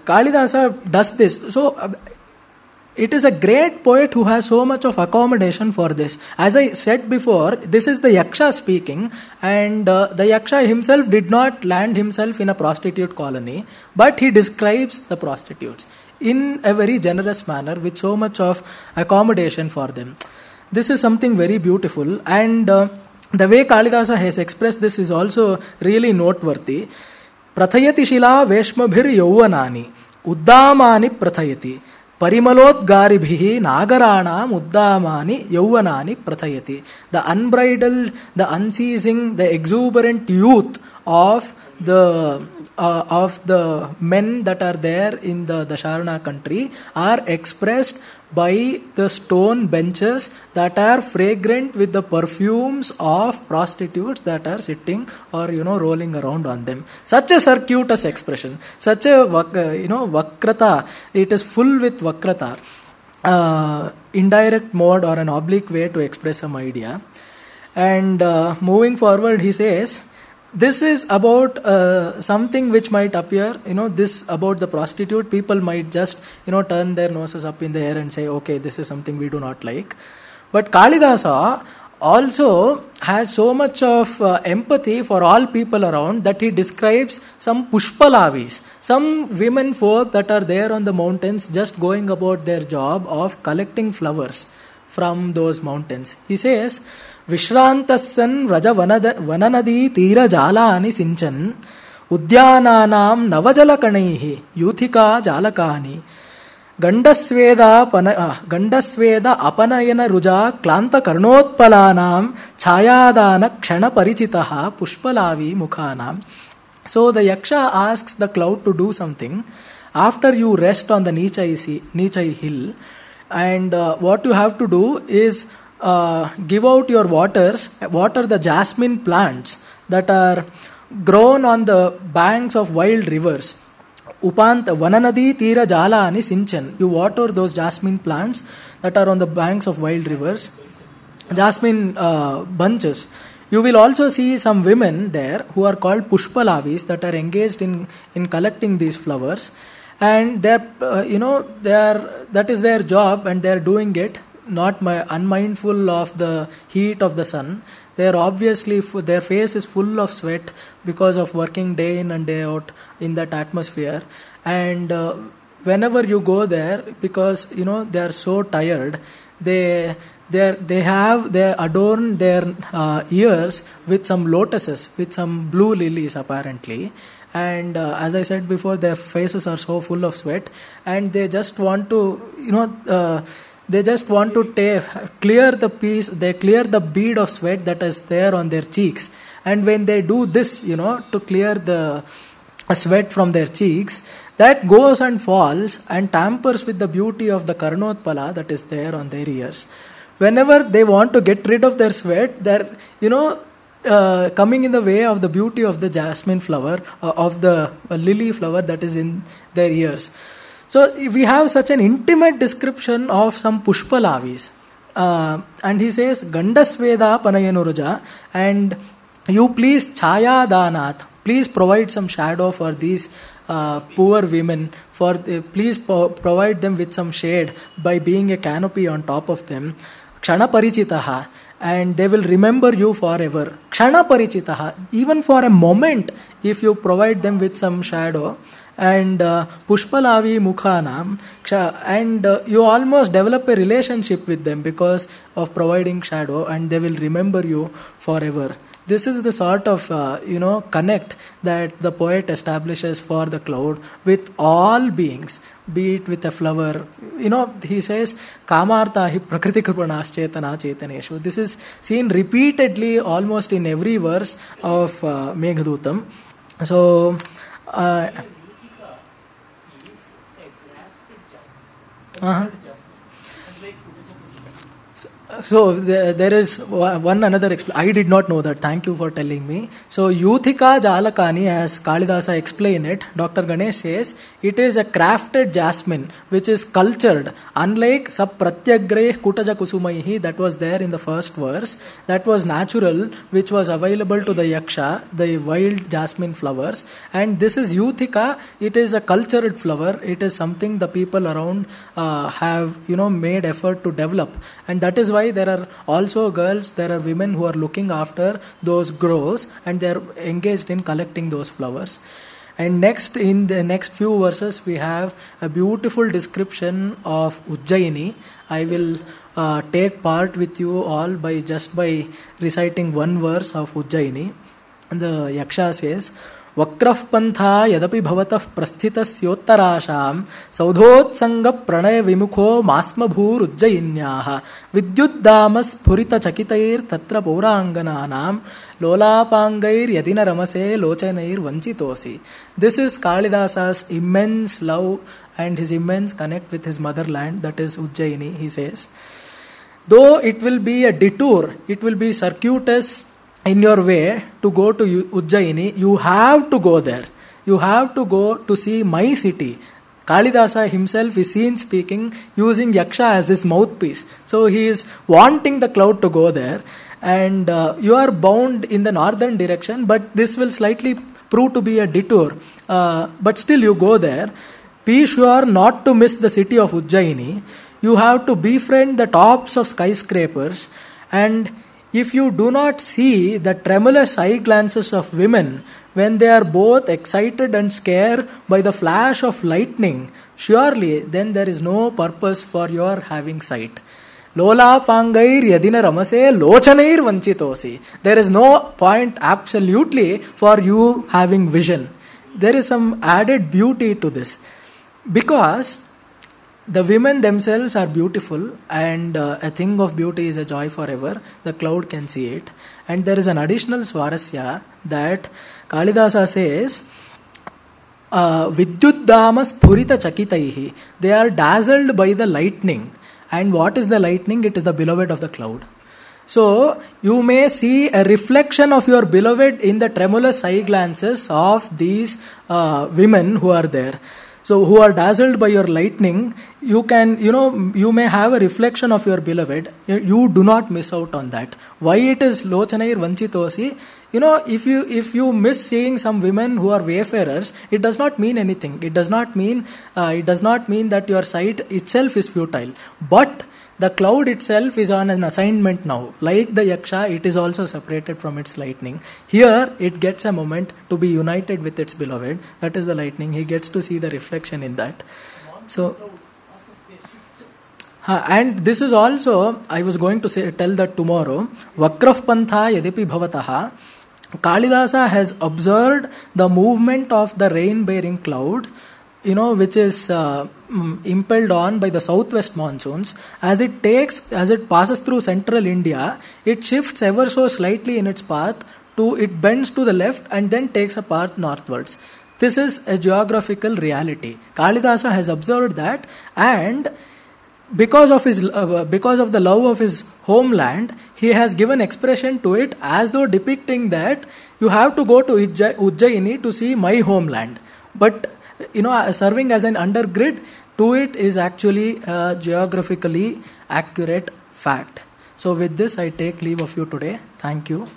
Kalidasa does this. So it is a great poet who has so much of accommodation for this. As I said before, this is the Yaksha speaking, and the Yaksha himself did not land himself in a prostitute colony, but he describes the prostitutes in a very generous manner with so much of accommodation for them. This is something very beautiful, and the way Kalidasa has expressed this is also really noteworthy. Prathayati shila veshmabhir yauvanani uddamani prathayati Parimalodgaribhihi Nagaranam Uddamani Yauvanani Prathayati. The unbridled, the unceasing, the exuberant youth of the men that are there in the Dasharana country are expressed by the stone benches that are fragrant with the perfumes of prostitutes that are sitting or rolling around on them. Such a circuitous expression, such a vakrata. It is full with vakrata, indirect mode or an oblique way to express some idea. And moving forward, he says, this is about something which might appear, this about the prostitute. People might just, turn their noses up in the air and say, okay, this is something we do not like. But Kalidasa also has so much of empathy for all people around that he describes some pushpalavis, some women folk that are there on the mountains just going about their job of collecting flowers from those mountains. He says, Vishrantassan Raja Vananadi Tira Jalani Sinchan Udyananam Navajalakanihi Yuthika Jalakani Gandasveda Apanayana Ruja Klanta Karnotpalanam Chayadana Kshana Parichitaha Pushpalavi Mukhanam. So the Yaksha asks the cloud to do something after you rest on the Nichai hill, and what you have to do is give out your water the jasmine plants that are grown on the banks of wild rivers. Upanta Vananadi Tira Jalani Sinchan. You water those jasmine plants that are on the banks of wild rivers, jasmine bunches. You will also see some women there who are called pushpalavis that are engaged in collecting these flowers, and that is their job, and they are doing it not unmindful of the heat of the sun. They are obviously, their face is full of sweat because of working day in and day out in that atmosphere. And whenever you go there, because they are so tired, they adorn their ears with some lotuses, with some blue lilies apparently. And as I said before, their faces are so full of sweat, and they just want to clear the piece. They clear the bead of sweat that is there on their cheeks. And when they do this, to clear the sweat from their cheeks, that goes and falls and tampers with the beauty of the Karnotpala that is there on their ears. Whenever they want to get rid of their sweat, they're, coming in the way of the beauty of the jasmine flower, of the lily flower that is in their ears. So we have such an intimate description of some pushpalavis. And he says, Gandasveda Panayanuruja, and you please Chaya Danat, please provide some shadow for these poor women, please provide them with some shade by being a canopy on top of them. Kshana Parichitaha, and they will remember you forever. Kshana Parichitaha, even for a moment, if you provide them with some shadow. And Pushpalavi Mukhanam, and you almost develop a relationship with them because of providing shadow, and they will remember you forever. This is the sort of connect that the poet establishes for the cloud with all beings, be it with a flower. He says, Kamarta hi prakritikrupanas chetana chetaneshu. This is seen repeatedly almost in every verse of Meghadutam. So So there is one another I did not know that. Thank you for telling me. So Yuthika Jalakani, as Kalidasa explained it, Dr. Ganesh says, it is a crafted jasmine which is cultured, unlike Sab Pratyagre Kutaja Kusumaihi that was there in the first verse, that was natural, which was available to the Yaksha, the wild jasmine flowers. And this is Yuthika, it is a cultured flower, it is something the people around have made effort to develop. And that is why there are also girls, there are women who are looking after those groves and they are engaged in collecting those flowers. And next, in the next few verses, we have a beautiful description of Ujjaini. I will take part with you all by reciting one verse of Ujjaini. And the Yaksha says, Vakraf pantha yadapi bhavatah prasthitasyottarasham saudhotsanga pranaya vimukho masmabhur ujjainyaha vidyuddamas phurita chakitair tatra paurangananam lolapangair yadina ramase lochanair vanchitosi. This is Kalidasa's immense love and his immense connect with his motherland, that is Ujjaini, he says. Though it will be a detour, it will be circuitous in your way to go to Ujjaini, you have to go there. You have to go to see my city. Kalidasa himself is seen speaking using Yaksha as his mouthpiece. So he is wanting the cloud to go there. And you are bound in the northern direction, but this will slightly prove to be a detour. But still you go there. Be sure not to miss the city of Ujjaini. You have to befriend the tops of skyscrapers, and if you do not see the tremulous eye glances of women when they are both excited and scared by the flash of lightning, surely then there is no purpose for your having sight. Lola pangair yadina ramase lochanair vanchitosi. There is no point absolutely for you having vision. There is some added beauty to this, because the women themselves are beautiful, and a thing of beauty is a joy forever. The cloud can see it. And there is an additional swarasya that Kalidasa says, Vidyuddamas phurita chakitaihi. They are dazzled by the lightning. And what is the lightning? It is the beloved of the cloud. So you may see a reflection of your beloved in the tremulous eye glances of these women who are there. So who are dazzled by your lightning, you may have a reflection of your beloved. You do not miss out on that. Why it is Lochanair Vanchitosi? If you miss seeing some women who are wayfarers, it does not mean anything. It does not mean that your sight itself is futile. But the cloud itself is on an assignment now. Like the Yaksha, it is also separated from its lightning. Here, it gets a moment to be united with its beloved. That is the lightning. He gets to see the reflection in that. So, and this is also, I was going to tell that tomorrow, Vakraf pantha yadipi bhavataha, Kalidasa has observed the movement of the rain-bearing cloud, which is impelled on by the southwest monsoons. As it passes through central India, it shifts ever so slightly in its path it bends to the left and then takes a path northwards. This is a geographical reality. Kalidasa has observed that, and because of the love of his homeland, he has given expression to it as though depicting that you have to go to Ujjaini to see my homeland. But serving as an undergrid to it is actually a geographically accurate fact. So with this, I take leave of you today. Thank you.